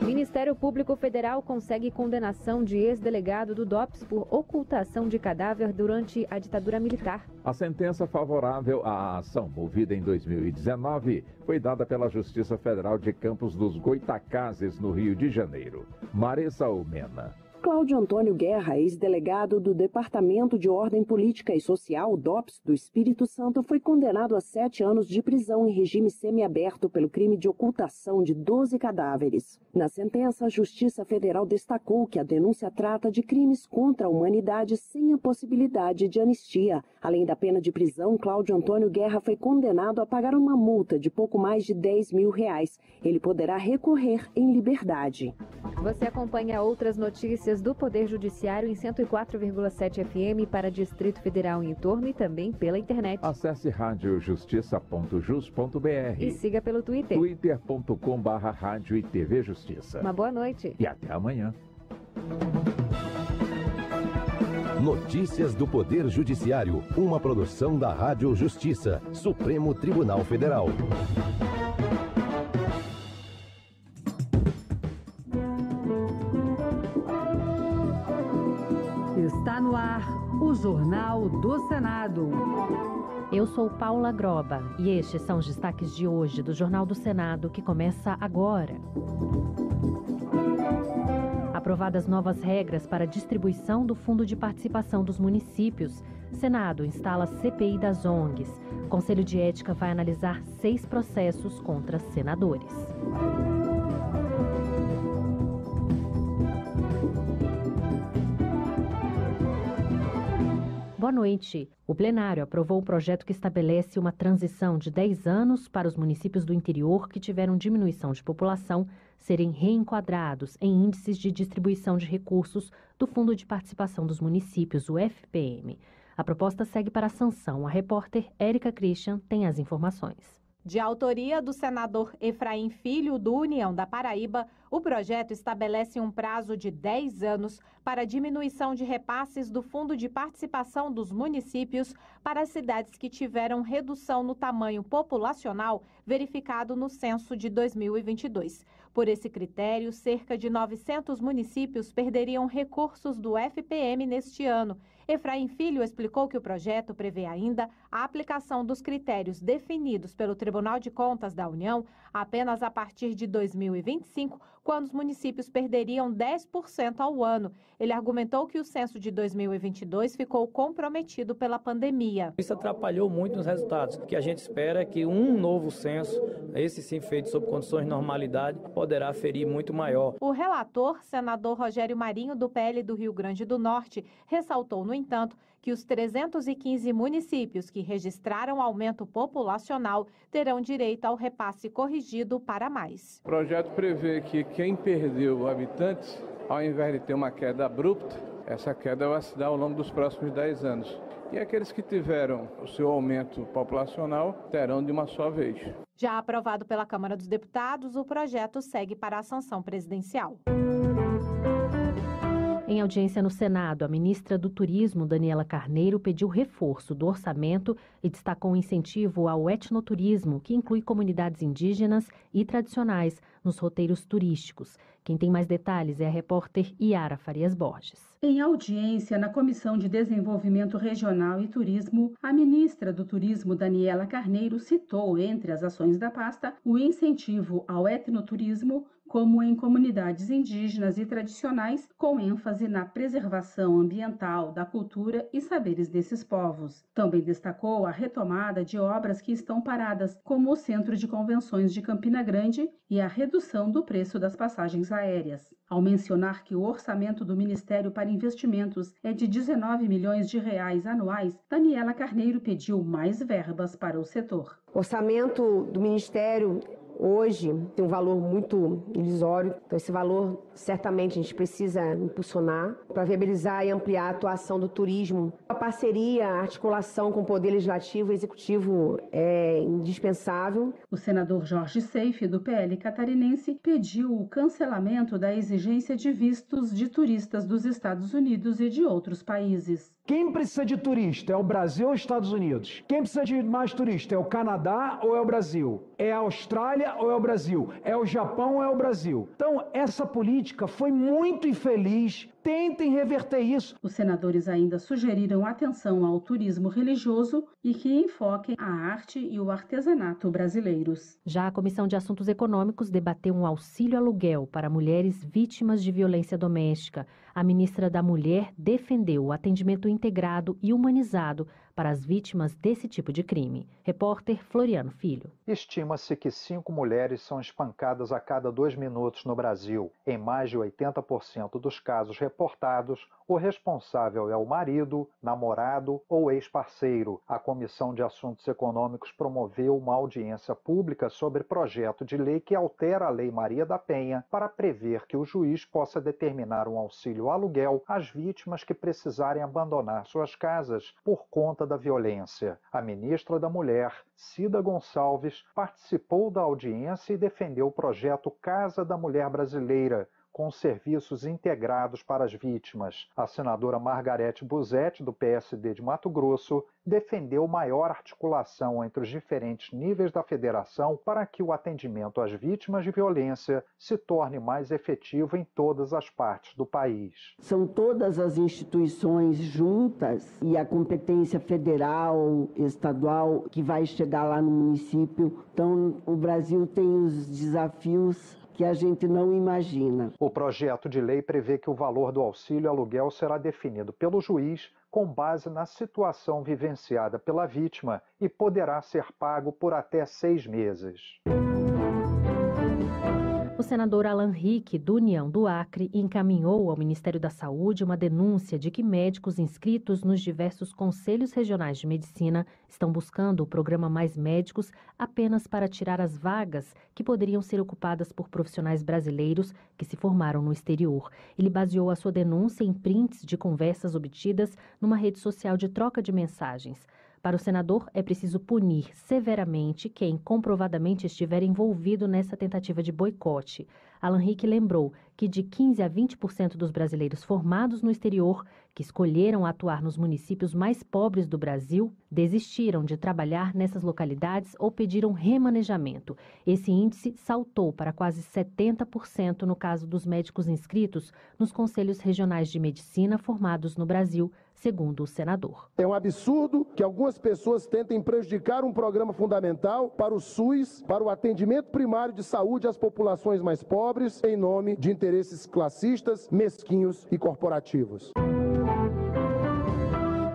O Ministério Público Federal consegue condenação de ex-delegado do DOPS por ocultação de cadáver durante a ditadura militar. A sentença favorável à ação movida em 2019 foi dada pela Justiça Federal de Campos dos Goitacazes, no Rio de Janeiro. Maressa Almena. Cláudio Antônio Guerra, ex-delegado do Departamento de Ordem Política e Social, DOPS, do Espírito Santo, foi condenado a 7 anos de prisão em regime semiaberto pelo crime de ocultação de 12 cadáveres. Na sentença, a Justiça Federal destacou que a denúncia trata de crimes contra a humanidade sem a possibilidade de anistia. Além da pena de prisão, Cláudio Antônio Guerra foi condenado a pagar uma multa de pouco mais de R$10 mil. Ele poderá recorrer em liberdade. Você acompanha outras notícias do Poder Judiciário em 104,7 FM para Distrito Federal e em torno e também pela internet. Acesse radiojustiça.jus.br e siga pelo Twitter. twitter.com/rádio e TV Justiça. Uma boa noite. E até amanhã. Notícias do Poder Judiciário, uma produção da Rádio Justiça, Supremo Tribunal Federal. Está no ar o Jornal do Senado. Eu sou Paula Groba e estes são os destaques de hoje do Jornal do Senado, que começa agora. Aprovadas novas regras para a distribuição do Fundo de Participação dos Municípios. Senado instala CPI das ONGs. Conselho de Ética vai analisar 6 processos contra senadores. Boa noite. O plenário aprovou o projeto que estabelece uma transição de 10 anos para os municípios do interior que tiveram diminuição de população serem reenquadrados em índices de distribuição de recursos do Fundo de Participação dos Municípios, o FPM. A proposta segue para a sanção. A repórter Érica Christian tem as informações. De autoria do senador Efraim Filho, do União da Paraíba, o projeto estabelece um prazo de 10 anos para a diminuição de repasses do Fundo de Participação dos Municípios para as cidades que tiveram redução no tamanho populacional verificado no censo de 2022. Por esse critério, cerca de 900 municípios perderiam recursos do FPM neste ano. Efraim Filho explicou que o projeto prevê ainda a aplicação dos critérios definidos pelo Tribunal de Contas da União apenas a partir de 2025, quando os municípios perderiam 10% ao ano. Ele argumentou que o censo de 2022 ficou comprometido pela pandemia. Isso atrapalhou muito nos resultados. O que a gente espera é que um novo censo, esse sim feito sob condições de normalidade, poderá ferir muito maior. O relator, senador Rogério Marinho, do PL do Rio Grande do Norte, ressaltou, no entanto, que os 315 municípios que registraram aumento populacional terão direito ao repasse corrigido para mais. O projeto prevê que quem perdeu habitantes, ao invés de ter uma queda abrupta, essa queda vai se dar ao longo dos próximos 10 anos. E aqueles que tiveram o seu aumento populacional terão de uma só vez. Já aprovado pela Câmara dos Deputados, o projeto segue para a sanção presidencial. Em audiência no Senado, a ministra do Turismo, Daniela Carneiro, pediu reforço do orçamento e destacou o incentivo ao etnoturismo, que inclui comunidades indígenas e tradicionais nos roteiros turísticos. Quem tem mais detalhes é a repórter Iara Farias Borges. Em audiência na Comissão de Desenvolvimento Regional e Turismo, a ministra do Turismo, Daniela Carneiro, citou, entre as ações da pasta, o incentivo ao etnoturismo, como em comunidades indígenas e tradicionais, com ênfase na preservação ambiental, da cultura e saberes desses povos. Também destacou a retomada de obras que estão paradas, como o Centro de Convenções de Campina Grande e a redução do preço das passagens aéreas. Ao mencionar que o orçamento do Ministério para Investimentos é de R$19 milhões anuais, Daniela Carneiro pediu mais verbas para o setor. O orçamento do Ministério hoje tem um valor muito irrisório, então esse valor certamente a gente precisa impulsionar para viabilizar e ampliar a atuação do turismo. A parceria, a articulação com o Poder Legislativo e Executivo é indispensável. O senador Jorge Seife, do PL catarinense, pediu o cancelamento da exigência de vistos de turistas dos Estados Unidos e de outros países. Quem precisa de turista? É o Brasil ou os Estados Unidos? Quem precisa de mais turista? É o Canadá ou é o Brasil? É a Austrália ou é o Brasil? É o Japão ou é o Brasil? Então, essa política foi muito infeliz. Tentem reverter isso. Os senadores ainda sugeriram atenção ao turismo religioso e que enfoquem a arte e o artesanato brasileiros. Já a Comissão de Assuntos Econômicos debateu um auxílio aluguel para mulheres vítimas de violência doméstica. A ministra da Mulher defendeu o atendimento integrado e humanizado para as vítimas desse tipo de crime. Repórter Floriano Filho. Estima-se que 5 mulheres são espancadas a cada 2 minutos no Brasil. Em mais de 80% dos casos reportados, o responsável é o marido, namorado ou ex-parceiro. A Comissão de Assuntos Econômicos promoveu uma audiência pública sobre projeto de lei que altera a Lei Maria da Penha para prever que o juiz possa determinar um auxílio aluguel às vítimas que precisarem abandonar suas casas por conta da violência. A ministra da Mulher, Cida Gonçalves, participou da audiência e defendeu o projeto Casa da Mulher Brasileira, com serviços integrados para as vítimas. A senadora Margarete Busetti, do PSD de Mato Grosso, defendeu maior articulação entre os diferentes níveis da federação para que o atendimento às vítimas de violência se torne mais efetivo em todas as partes do país. São todas as instituições juntas e a competência federal, estadual, que vai chegar lá no município. Então, o Brasil tem os desafios que a gente não imagina. O projeto de lei prevê que o valor do auxílio aluguel será definido pelo juiz com base na situação vivenciada pela vítima e poderá ser pago por até 6 meses. O senador Alan Rick, do União do Acre, encaminhou ao Ministério da Saúde uma denúncia de que médicos inscritos nos diversos conselhos regionais de medicina estão buscando o programa Mais Médicos apenas para tirar as vagas que poderiam ser ocupadas por profissionais brasileiros que se formaram no exterior. Ele baseou a sua denúncia em prints de conversas obtidas numa rede social de troca de mensagens. Para o senador, é preciso punir severamente quem comprovadamente estiver envolvido nessa tentativa de boicote. Alan Rick lembrou que de 15% a 20% dos brasileiros formados no exterior que escolheram atuar nos municípios mais pobres do Brasil desistiram de trabalhar nessas localidades ou pediram remanejamento. Esse índice saltou para quase 70% no caso dos médicos inscritos nos conselhos regionais de medicina formados no Brasil, segundo o senador. É um absurdo que algumas pessoas tentem prejudicar um programa fundamental para o SUS, para o atendimento primário de saúde às populações mais pobres, em nome de interesses classistas, mesquinhos e corporativos.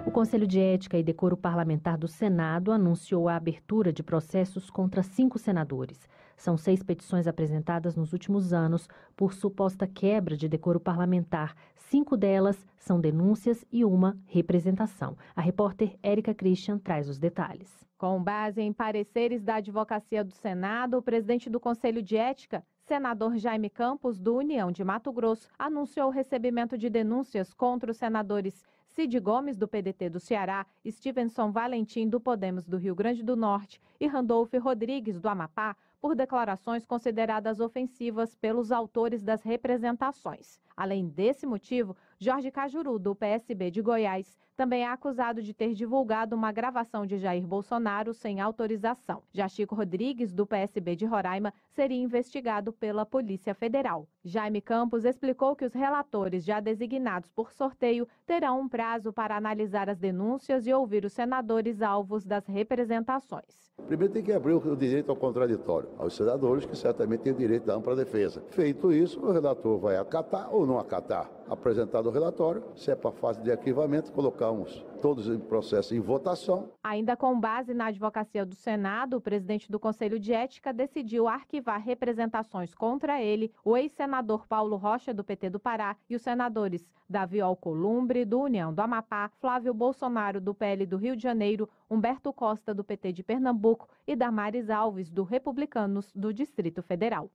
O Conselho de Ética e Decoro Parlamentar do Senado anunciou a abertura de processos contra 5 senadores. São 6 petições apresentadas nos últimos anos por suposta quebra de decoro parlamentar. 5 delas são denúncias e uma representação. A repórter Érica Christian traz os detalhes. Com base em pareceres da Advocacia do Senado, o presidente do Conselho de Ética, senador Jaime Campos, do União de Mato Grosso, anunciou o recebimento de denúncias contra os senadores Cid Gomes, do PDT do Ceará, Stevenson Valentim, do Podemos do Rio Grande do Norte e Randolfo Rodrigues, do Amapá, por declarações consideradas ofensivas pelos autores das representações. Além desse motivo, Jorge Cajuru, do PSB de Goiás, também é acusado de ter divulgado uma gravação de Jair Bolsonaro sem autorização. Já Chico Rodrigues, do PSB de Roraima, seria investigado pela Polícia Federal. Jaime Campos explicou que os relatores já designados por sorteio terão um prazo para analisar as denúncias e ouvir os senadores alvos das representações. Primeiro tem que abrir o direito ao contraditório aos senadores, que certamente têm o direito da ampla defesa. Feito isso, o relator vai acatar ou não acatar. Apresentado o relatório, se é para fase de arquivamento, colocamos todos em processo em votação. Ainda com base na Advocacia do Senado, o presidente do Conselho de Ética decidiu arquivar representações contra ele, o ex-senador Paulo Rocha, do PT do Pará, e os senadores Davi Alcolumbre, do União do Amapá, Flávio Bolsonaro, do PL do Rio de Janeiro, Humberto Costa, do PT de Pernambuco e Damares Alves, do Republicanos, do Distrito Federal.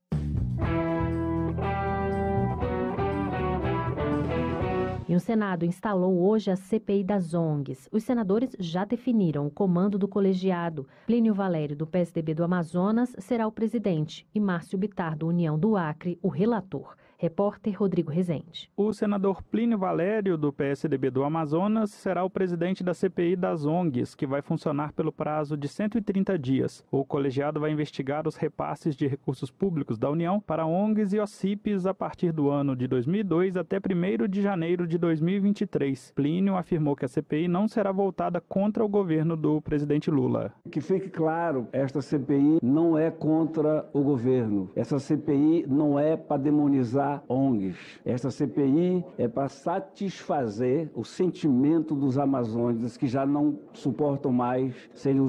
E o Senado instalou hoje a CPI das ONGs. Os senadores já definiram o comando do colegiado. Plínio Valério, do PSDB do Amazonas, será o presidente e Márcio Bittar, do União do Acre, o relator. Repórter Rodrigo Rezende. O senador Plínio Valério, do PSDB do Amazonas, será o presidente da CPI das ONGs, que vai funcionar pelo prazo de 130 dias. O colegiado vai investigar os repasses de recursos públicos da União para ONGs e OCIPs a partir do ano de 2002 até 1º de janeiro de 2023. Plínio afirmou que a CPI não será voltada contra o governo do presidente Lula. Que fique claro, esta CPI não é contra o governo. Essa CPI não é para demonizar ONGs. Esta CPI é para satisfazer o sentimento dos amazônicos que já não suportam mais serem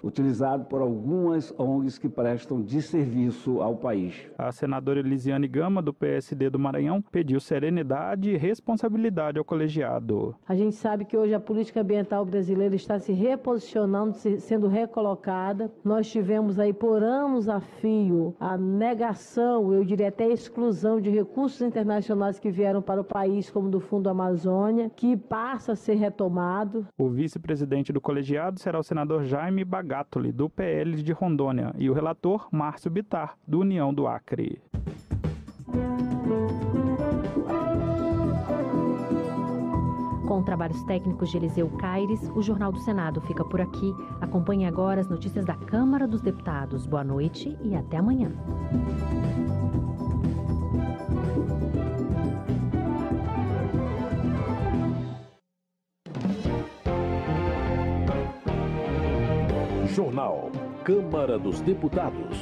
utilizados por algumas ONGs que prestam desserviço ao país. A senadora Elisiane Gama, do PSD do Maranhão, pediu serenidade e responsabilidade ao colegiado. A gente sabe que hoje a política ambiental brasileira está se reposicionando, sendo recolocada. Nós tivemos aí por anos a fio a negação, eu diria até a exclusão de recursos internacionais que vieram para o país, como do Fundo Amazônia, que passa a ser retomado. O vice-presidente do colegiado será o senador Jaime Bagatoli, do PL de Rondônia, e o relator Márcio Bittar, do União do Acre. Com trabalhos técnicos de Eliseu Caires, o Jornal do Senado fica por aqui. Acompanhe agora as notícias da Câmara dos Deputados. Boa noite e até amanhã. Jornal Câmara dos Deputados.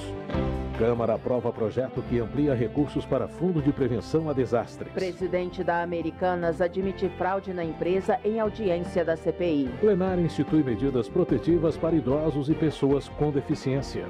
Câmara aprova projeto que amplia recursos para Fundo de Prevenção a Desastres. Presidente da Americanas admite fraude na empresa em audiência da CPI. Plenário institui medidas protetivas para idosos e pessoas com deficiência.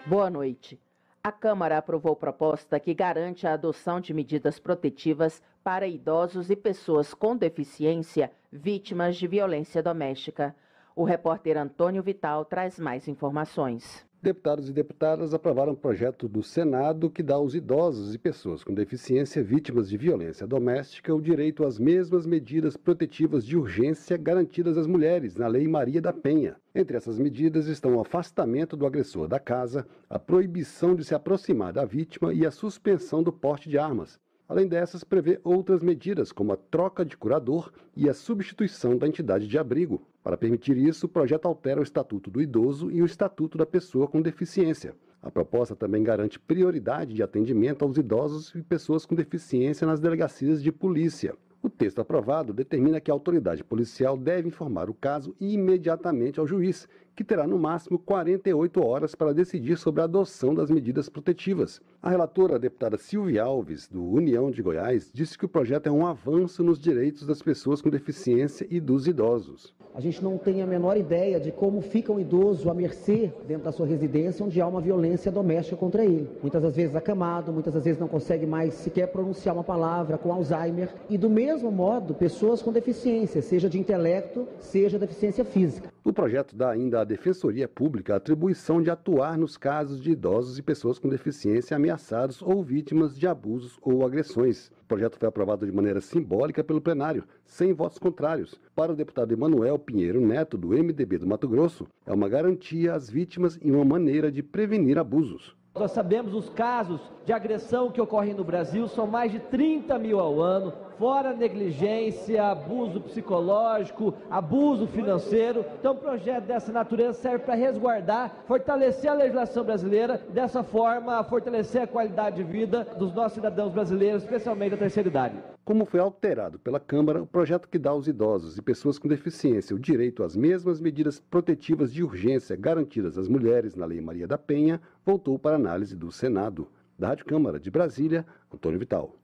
Boa noite. A Câmara aprovou proposta que garante a adoção de medidas protetivas para idosos e pessoas com deficiência vítimas de violência doméstica. O repórter Antônio Vital traz mais informações. Deputados e deputadas aprovaram um projeto do Senado que dá aos idosos e pessoas com deficiência vítimas de violência doméstica o direito às mesmas medidas protetivas de urgência garantidas às mulheres na Lei Maria da Penha. Entre essas medidas estão o afastamento do agressor da casa, a proibição de se aproximar da vítima e a suspensão do porte de armas. Além dessas, prevê outras medidas, como a troca de curador e a substituição da entidade de abrigo. Para permitir isso, o projeto altera o Estatuto do Idoso e o Estatuto da Pessoa com Deficiência. A proposta também garante prioridade de atendimento aos idosos e pessoas com deficiência nas delegacias de polícia. O texto aprovado determina que a autoridade policial deve informar o caso imediatamente ao juiz, que terá no máximo 48 horas para decidir sobre a adoção das medidas protetivas. A relatora, a deputada Silvia Alves, do União de Goiás, disse que o projeto é um avanço nos direitos das pessoas com deficiência e dos idosos. A gente não tem a menor ideia de como fica um idoso à mercê dentro da sua residência, onde há uma violência doméstica contra ele. Muitas das vezes acamado, muitas das vezes não consegue mais sequer pronunciar uma palavra, com Alzheimer. E do mesmo modo, pessoas com deficiência, seja de intelecto, seja deficiência física. O projeto dá ainda à Defensoria Pública a atribuição de atuar nos casos de idosos e pessoas com deficiência ameaçados ou vítimas de abusos ou agressões. O projeto foi aprovado de maneira simbólica pelo plenário, sem votos contrários. Para o deputado Emanuel Pinheiro Neto, do MDB do Mato Grosso, é uma garantia às vítimas e uma maneira de prevenir abusos. Nós sabemos os casos de agressão que ocorrem no Brasil, são mais de 30 mil ao ano, fora negligência, abuso psicológico, abuso financeiro. Então, um projeto dessa natureza serve para resguardar, fortalecer a legislação brasileira, dessa forma, fortalecer a qualidade de vida dos nossos cidadãos brasileiros, especialmente da terceira idade. Como foi alterado pela Câmara, o projeto que dá aos idosos e pessoas com deficiência o direito às mesmas medidas protetivas de urgência garantidas às mulheres na Lei Maria da Penha voltou para análise do Senado. Da Rádio Câmara de Brasília, Antônio Vital.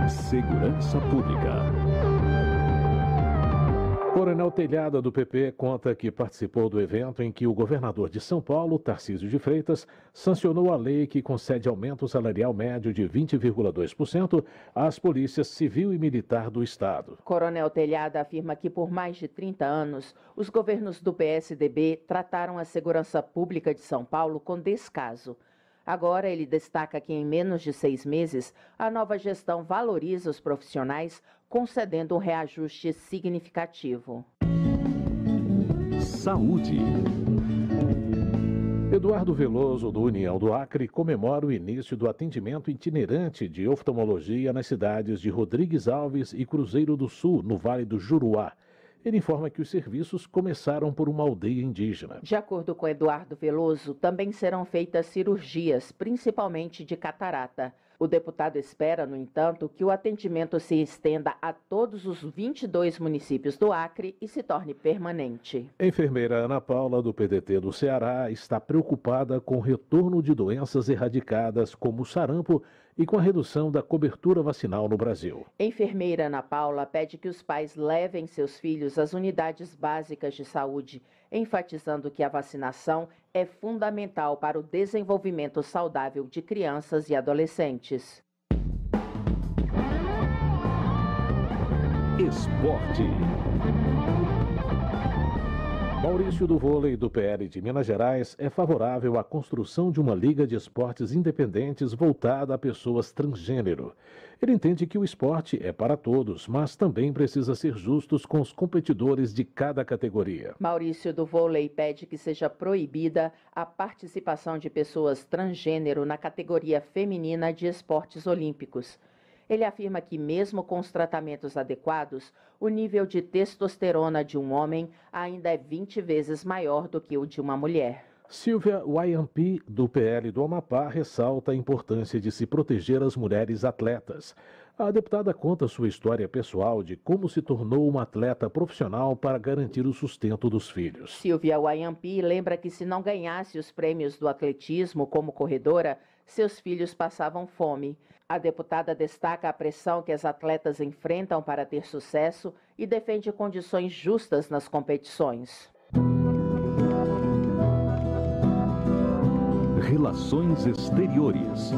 Segurança Pública. Coronel Telhada, do PP, conta que participou do evento em que o governador de São Paulo, Tarcísio de Freitas, sancionou a lei que concede aumento salarial médio de 20,2% às polícias civil e militar do Estado. Coronel Telhada afirma que por mais de 30 anos, os governos do PSDB trataram a segurança pública de São Paulo com descaso. Agora, ele destaca que em menos de 6 meses, a nova gestão valoriza os profissionais, concedendo um reajuste significativo. Saúde. Eduardo Veloso, do União do Acre, comemora o início do atendimento itinerante de oftalmologia nas cidades de Rodrigues Alves e Cruzeiro do Sul, no Vale do Juruá. Ele informa que os serviços começaram por uma aldeia indígena. De acordo com Eduardo Veloso, também serão feitas cirurgias, principalmente de catarata. O deputado espera, no entanto, que o atendimento se estenda a todos os 22 municípios do Acre e se torne permanente. A enfermeira Ana Paula, do PDT do Ceará, está preocupada com o retorno de doenças erradicadas como o sarampo e com a redução da cobertura vacinal no Brasil. A enfermeira Ana Paula pede que os pais levem seus filhos às unidades básicas de saúde, enfatizando que a vacinação é fundamental para o desenvolvimento saudável de crianças e adolescentes. Esporte. Maurício do Vôlei, do PL de Minas Gerais, é favorável à construção de uma liga de esportes independentes voltada a pessoas transgênero. Ele entende que o esporte é para todos, mas também precisa ser justos com os competidores de cada categoria. Maurício do Vôlei pede que seja proibida a participação de pessoas transgênero na categoria feminina de esportes olímpicos. Ele afirma que, mesmo com os tratamentos adequados, o nível de testosterona de um homem ainda é 20 vezes maior do que o de uma mulher. Silvia Wayampi, do PL do Amapá, ressalta a importância de se proteger as mulheres atletas. A deputada conta sua história pessoal de como se tornou uma atleta profissional para garantir o sustento dos filhos. Silvia Wayampi lembra que, se não ganhasse os prêmios do atletismo como corredora, seus filhos passavam fome. A deputada destaca a pressão que as atletas enfrentam para ter sucesso e defende condições justas nas competições. Relações Exteriores.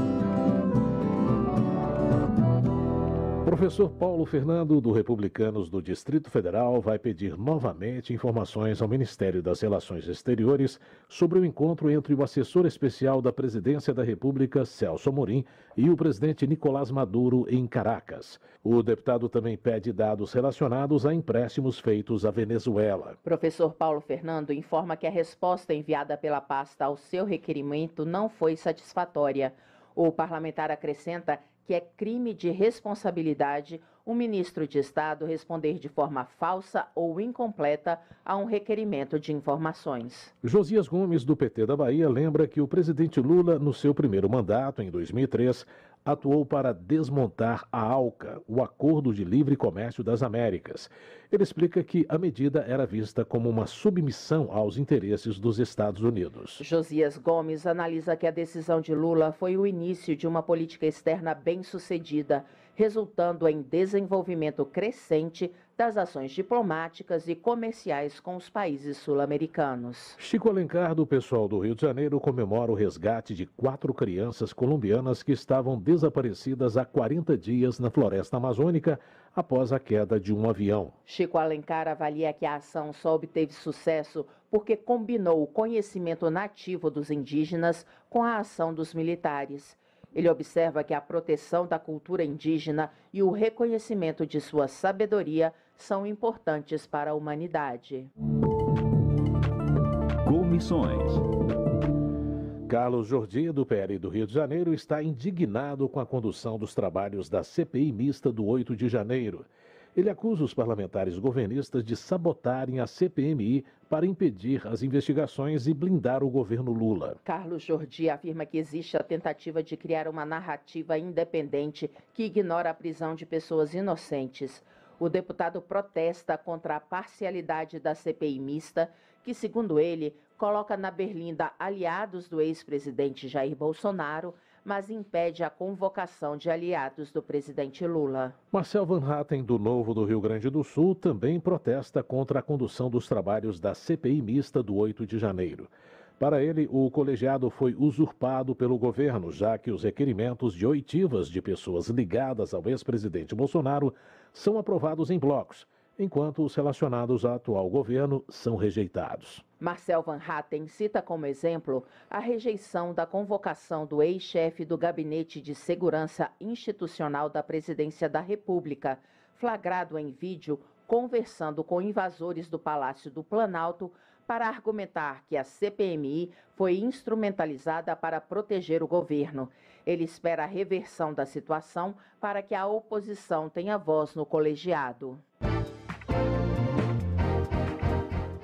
Professor Paulo Fernando, do Republicanos do Distrito Federal, vai pedir novamente informações ao Ministério das Relações Exteriores sobre o encontro entre o assessor especial da Presidência da República, Celso Amorim, e o presidente Nicolás Maduro em Caracas. O deputado também pede dados relacionados a empréstimos feitos à Venezuela. Professor Paulo Fernando informa que a resposta enviada pela pasta ao seu requerimento não foi satisfatória. O parlamentar acrescenta que é crime de responsabilidade um ministro de Estado responder de forma falsa ou incompleta a um requerimento de informações. Josias Gomes, do PT da Bahia, lembra que o presidente Lula, no seu primeiro mandato, em 2003, atuou para desmontar a ALCA, o Acordo de Livre Comércio das Américas. Ele explica que a medida era vista como uma submissão aos interesses dos Estados Unidos. Josias Gomes analisa que a decisão de Lula foi o início de uma política externa bem-sucedida, resultando em desenvolvimento crescente das ações diplomáticas e comerciais com os países sul-americanos. Chico Alencar, do pessoal do Rio de Janeiro, comemora o resgate de 4 crianças colombianas que estavam desaparecidas há 40 dias na floresta amazônica após a queda de um avião. Chico Alencar avalia que a ação só obteve sucesso porque combinou o conhecimento nativo dos indígenas com a ação dos militares. Ele observa que a proteção da cultura indígena e o reconhecimento de sua sabedoria são importantes para a humanidade. Comissões. Carlos Jordi, do PL do Rio de Janeiro, está indignado com a condução dos trabalhos da CPI mista do 8 de janeiro. Ele acusa os parlamentares governistas de sabotarem a CPMI para impedir as investigações e blindar o governo Lula. Carlos Jordi afirma que existe a tentativa de criar uma narrativa independente que ignora a prisão de pessoas inocentes. O deputado protesta contra a parcialidade da CPI mista, que, segundo ele, coloca na berlinda aliados do ex-presidente Jair Bolsonaro, mas impede a convocação de aliados do presidente Lula. Marcel Van Hatten, do Novo do Rio Grande do Sul, também protesta contra a condução dos trabalhos da CPI mista do 8 de janeiro. Para ele, o colegiado foi usurpado pelo governo, já que os requerimentos de oitivas de pessoas ligadas ao ex-presidente Bolsonaro são aprovados em blocos, enquanto os relacionados ao atual governo são rejeitados. Marcel Van Hatten cita como exemplo a rejeição da convocação do ex-chefe do Gabinete de Segurança Institucional da Presidência da República, flagrado em vídeo conversando com invasores do Palácio do Planalto para argumentar que a CPMI foi instrumentalizada para proteger o governo. Ele espera a reversão da situação para que a oposição tenha voz no colegiado.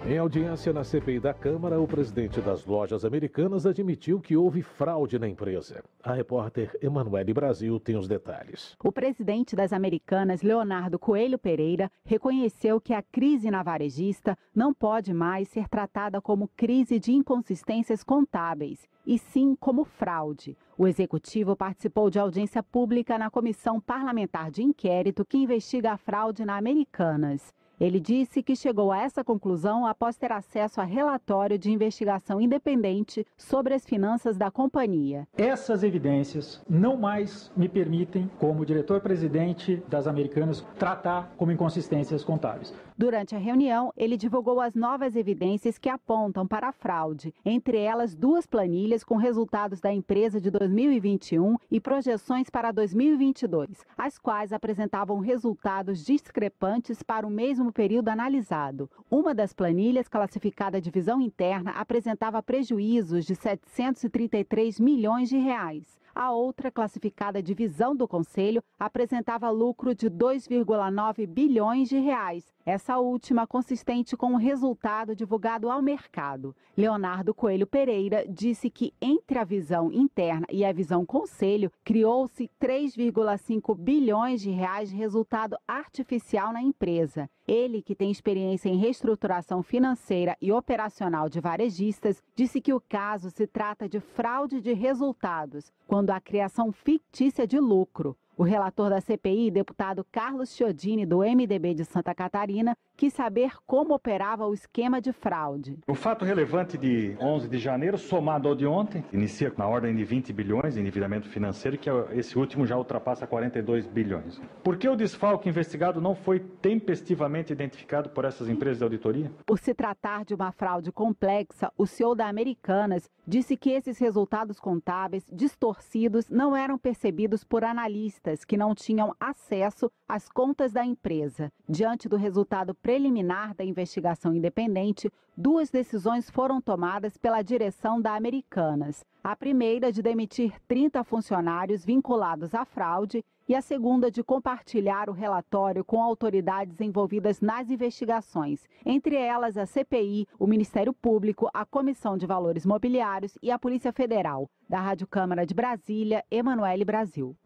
Em audiência na CPI da Câmara, o presidente das lojas americanas admitiu que houve fraude na empresa. A repórter Emanuele Brasil tem os detalhes. O presidente das Americanas, Leonardo Coelho Pereira, reconheceu que a crise na varejista não pode mais ser tratada como crise de inconsistências contábeis, e sim como fraude. O executivo participou de audiência pública na Comissão Parlamentar de Inquérito que investiga a fraude na Americanas. Ele disse que chegou a essa conclusão após ter acesso a relatório de investigação independente sobre as finanças da companhia. Essas evidências não mais me permitem, como diretor-presidente das Americanas, tratar como inconsistências contábeis. Durante a reunião, ele divulgou as novas evidências que apontam para a fraude, entre elas 2 planilhas com resultados da empresa de 2021 e projeções para 2022, as quais apresentavam resultados discrepantes para o mesmo período analisado. Uma das planilhas, classificada Divisão Interna, apresentava prejuízos de 733 milhões de reais. A outra, classificada Divisão do Conselho, apresentava lucro de 2,9 bilhões de reais. Essa última consistente com o resultado divulgado ao mercado. Leonardo Coelho Pereira disse que entre a visão interna e a visão conselho, criou-se 3,5 bilhões de reais de resultado artificial na empresa. Ele, que tem experiência em reestruturação financeira e operacional de varejistas, disse que o caso se trata de fraude de resultados, quando há criação fictícia de lucro. O relator da CPI, deputado Carlos Chiodini, do MDB de Santa Catarina, quis saber como operava o esquema de fraude. O fato relevante de 11 de janeiro, somado ao de ontem, inicia na ordem de 20 bilhões de endividamento financeiro, que esse último já ultrapassa 42 bilhões. Por que o desfalque investigado não foi tempestivamente identificado por essas empresas de auditoria? Por se tratar de uma fraude complexa, o CEO da Americanas disse que esses resultados contábeis distorcidos não eram percebidos por analistas que não tinham acesso às contas da empresa. Diante do resultado preliminar da investigação independente, 2 decisões foram tomadas pela direção da Americanas. A primeira de demitir 30 funcionários vinculados à fraude e a segunda de compartilhar o relatório com autoridades envolvidas nas investigações, entre elas a CPI, o Ministério Público, a Comissão de Valores Mobiliários e a Polícia Federal. Da Rádio Câmara de Brasília, Emanuele Brasil.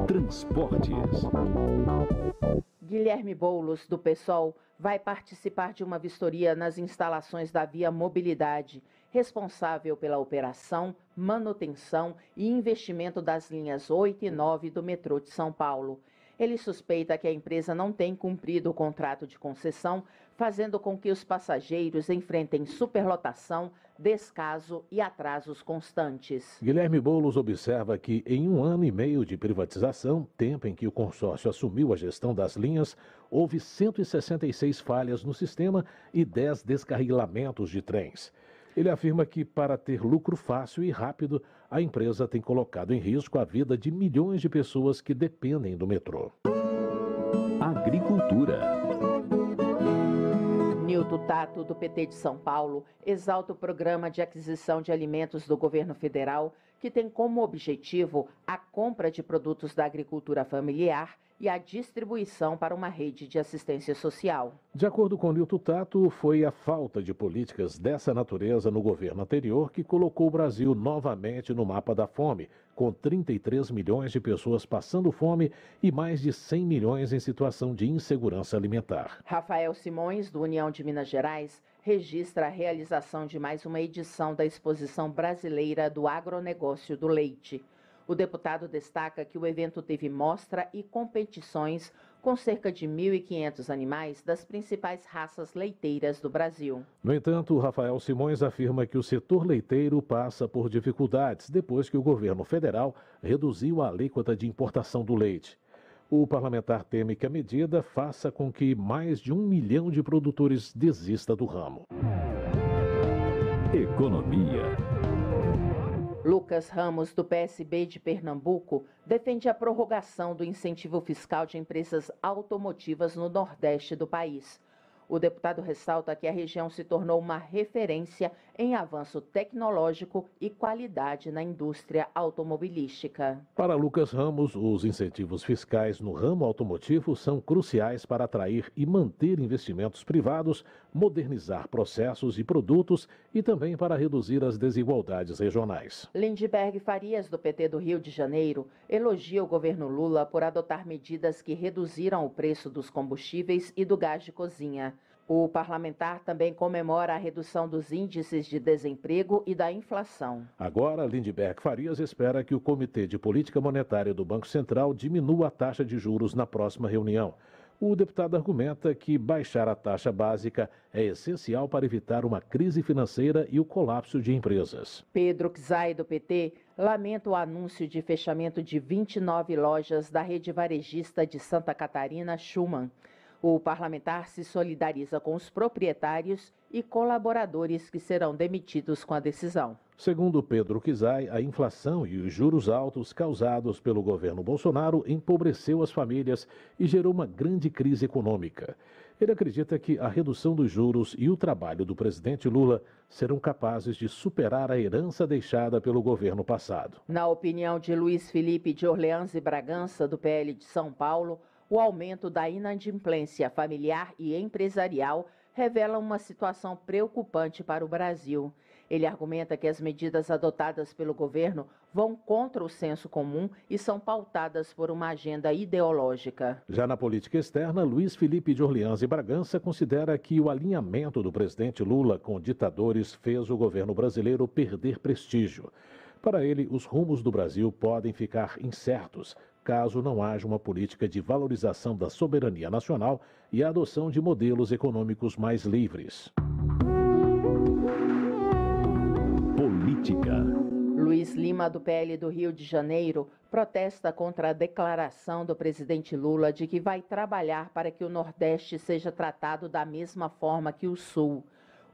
Transportes. Guilherme Boulos, do PSOL, vai participar de uma vistoria nas instalações da Via Mobilidade, responsável pela operação, manutenção e investimento das linhas 8 e 9 do metrô de São Paulo. Ele suspeita que a empresa não tem cumprido o contrato de concessão, fazendo com que os passageiros enfrentem superlotação, descaso e atrasos constantes. Guilherme Boulos observa que em 1 ano e meio de privatização, tempo em que o consórcio assumiu a gestão das linhas, houve 166 falhas no sistema e 10 descarrilamentos de trens. Ele afirma que, para ter lucro fácil e rápido, a empresa tem colocado em risco a vida de milhões de pessoas que dependem do metrô. Agricultura. Nilton Tato, do PT de São Paulo, exalta o programa de aquisição de alimentos do governo federal, que tem como objetivo a compra de produtos da agricultura familiar e a distribuição para uma rede de assistência social. De acordo com Nilton Tato, foi a falta de políticas dessa natureza no governo anterior que colocou o Brasil novamente no mapa da fome, com 33 milhões de pessoas passando fome e mais de 100 milhões em situação de insegurança alimentar. Rafael Simões, do União de Minas Gerais, registra a realização de mais uma edição da Exposição Brasileira do Agronegócio do Leite. O deputado destaca que o evento teve mostra e competições com cerca de 1.500 animais das principais raças leiteiras do Brasil. No entanto, Rafael Simões afirma que o setor leiteiro passa por dificuldades depois que o governo federal reduziu a alíquota de importação do leite. O parlamentar teme que a medida faça com que mais de 1 milhão de produtores desista do ramo. Economia. Lucas Ramos, do PSB de Pernambuco, defende a prorrogação do incentivo fiscal de empresas automotivas no Nordeste do país. O deputado ressalta que a região se tornou uma referência em avanço tecnológico e qualidade na indústria automobilística. Para Lucas Ramos, os incentivos fiscais no ramo automotivo são cruciais para atrair e manter investimentos privados, modernizar processos e produtos e também para reduzir as desigualdades regionais. Lindbergh Farias, do PT do Rio de Janeiro, elogia o governo Lula por adotar medidas que reduziram o preço dos combustíveis e do gás de cozinha. O parlamentar também comemora a redução dos índices de desemprego e da inflação. Agora, Lindbergh Farias espera que o Comitê de Política Monetária do Banco Central diminua a taxa de juros na próxima reunião. O deputado argumenta que baixar a taxa básica é essencial para evitar uma crise financeira e o colapso de empresas. Pedro Czai, do PT, lamenta o anúncio de fechamento de 29 lojas da rede varejista de Santa Catarina, Schumann. O parlamentar se solidariza com os proprietários e colaboradores que serão demitidos com a decisão. Segundo Pedro Czai, a inflação e os juros altos causados pelo governo Bolsonaro empobreceu as famílias e gerou uma grande crise econômica. Ele acredita que a redução dos juros e o trabalho do presidente Lula serão capazes de superar a herança deixada pelo governo passado. Na opinião de Luiz Felipe de Orleans e Bragança, do PL de São Paulo, o aumento da inadimplência familiar e empresarial revela uma situação preocupante para o Brasil. Ele argumenta que as medidas adotadas pelo governo vão contra o senso comum e são pautadas por uma agenda ideológica. Já na política externa, Luiz Felipe de Orleans e Bragança considera que o alinhamento do presidente Lula com ditadores fez o governo brasileiro perder prestígio. Para ele, os rumos do Brasil podem ficar incertos caso não haja uma política de valorização da soberania nacional e a adoção de modelos econômicos mais livres. Política. Luiz Lima, do PL do Rio de Janeiro, protesta contra a declaração do presidente Lula de que vai trabalhar para que o Nordeste seja tratado da mesma forma que o Sul.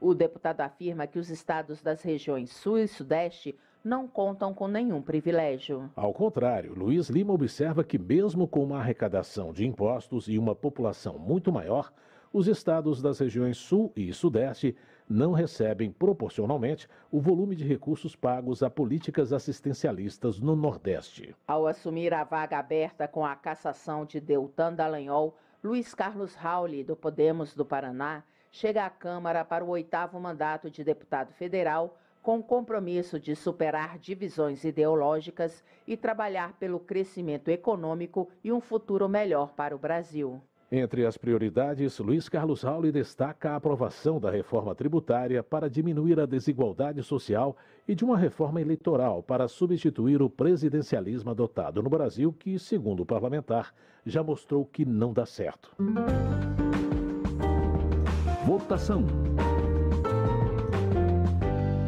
O deputado afirma que os estados das regiões Sul e Sudeste não contam com nenhum privilégio. Ao contrário, Luiz Lima observa que mesmo com uma arrecadação de impostos e uma população muito maior, os estados das regiões Sul e Sudeste não recebem proporcionalmente o volume de recursos pagos a políticas assistencialistas no Nordeste. Ao assumir a vaga aberta com a cassação de Deltan Dallagnol, Luiz Carlos Rauli, do Podemos do Paraná, chega à Câmara para o 8º mandato de deputado federal, com o compromisso de superar divisões ideológicas e trabalhar pelo crescimento econômico e um futuro melhor para o Brasil. Entre as prioridades, Luiz Carlos Rauli destaca a aprovação da reforma tributária para diminuir a desigualdade social e de uma reforma eleitoral para substituir o presidencialismo adotado no Brasil, que, segundo o parlamentar, já mostrou que não dá certo. Votação.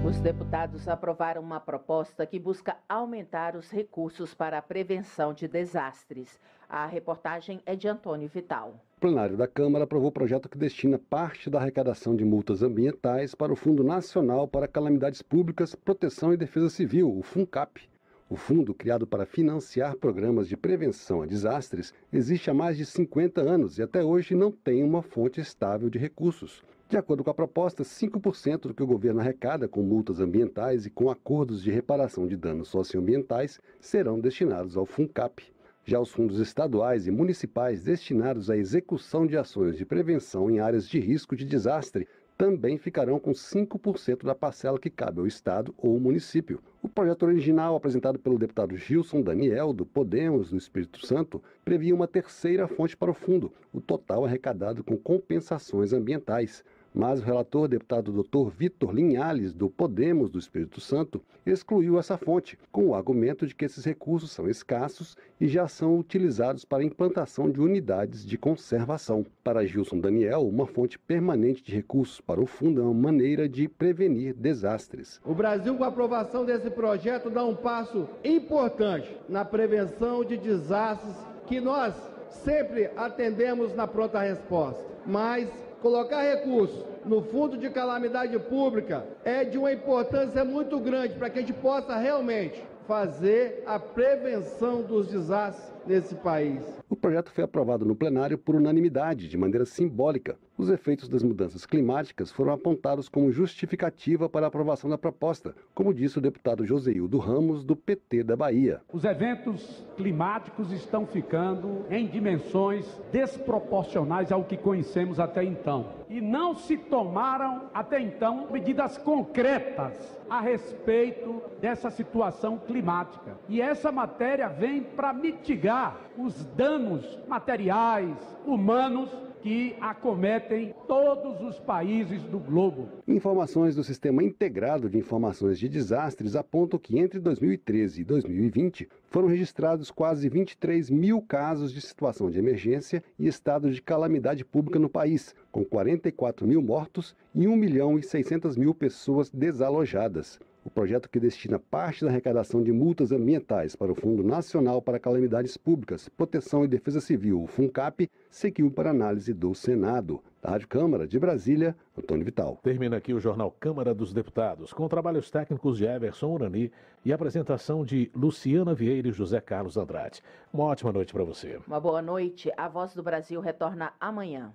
Os deputados aprovaram uma proposta que busca aumentar os recursos para a prevenção de desastres. A reportagem é de Antônio Vital. O plenário da Câmara aprovou o projeto que destina parte da arrecadação de multas ambientais para o Fundo Nacional para Calamidades Públicas, Proteção e Defesa Civil, o FUNCAP. O fundo, criado para financiar programas de prevenção a desastres, existe há mais de 50 anos e até hoje não tem uma fonte estável de recursos. De acordo com a proposta, 5% do que o governo arrecada com multas ambientais e com acordos de reparação de danos socioambientais serão destinados ao FUNCAP. Já os fundos estaduais e municipais destinados à execução de ações de prevenção em áreas de risco de desastre também ficarão com 5% da parcela que cabe ao Estado ou município. O projeto original, apresentado pelo deputado Gilson Daniel, do Podemos do Espírito Santo, previa uma terceira fonte para o fundo, o total arrecadado com compensações ambientais. Mas o relator, deputado Dr. Vitor Linhares, do Podemos do Espírito Santo, excluiu essa fonte, com o argumento de que esses recursos são escassos e já são utilizados para a implantação de unidades de conservação. Para Gilson Daniel, uma fonte permanente de recursos para o fundo é uma maneira de prevenir desastres. O Brasil, com a aprovação desse projeto, dá um passo importante na prevenção de desastres que nós sempre atendemos na pronta resposta. Mas colocar recursos no Fundo de Calamidade Pública é de uma importância muito grande para que a gente possa realmente fazer a prevenção dos desastres nesse país. O projeto foi aprovado no plenário por unanimidade, de maneira simbólica. Os efeitos das mudanças climáticas foram apontados como justificativa para a aprovação da proposta, como disse o deputado Joseildo Ramos, do PT da Bahia. Os eventos climáticos estão ficando em dimensões desproporcionais ao que conhecemos até então. E não se tomaram até então medidas concretas a respeito dessa situação climática. E essa matéria vem para mitigar os danos materiais, humanos, que acometem todos os países do globo. Informações do Sistema Integrado de Informações de Desastres apontam que entre 2013 e 2020 foram registrados quase 23 mil casos de situação de emergência e estado de calamidade pública no país, com 44 mil mortos e 1.600.000 pessoas desalojadas. O projeto, que destina parte da arrecadação de multas ambientais para o Fundo Nacional para Calamidades Públicas, Proteção e Defesa Civil, o FUNCAP, seguiu para análise do Senado. Da Rádio Câmara de Brasília, Antônio Vital. Termina aqui o Jornal Câmara dos Deputados, com trabalhos técnicos de Everson Urani e apresentação de Luciana Vieira e José Carlos Andrade. Uma ótima noite para você. Uma boa noite. A Voz do Brasil retorna amanhã.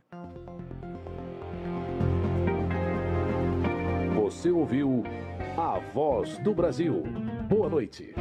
Você ouviu A Voz do Brasil. Boa noite.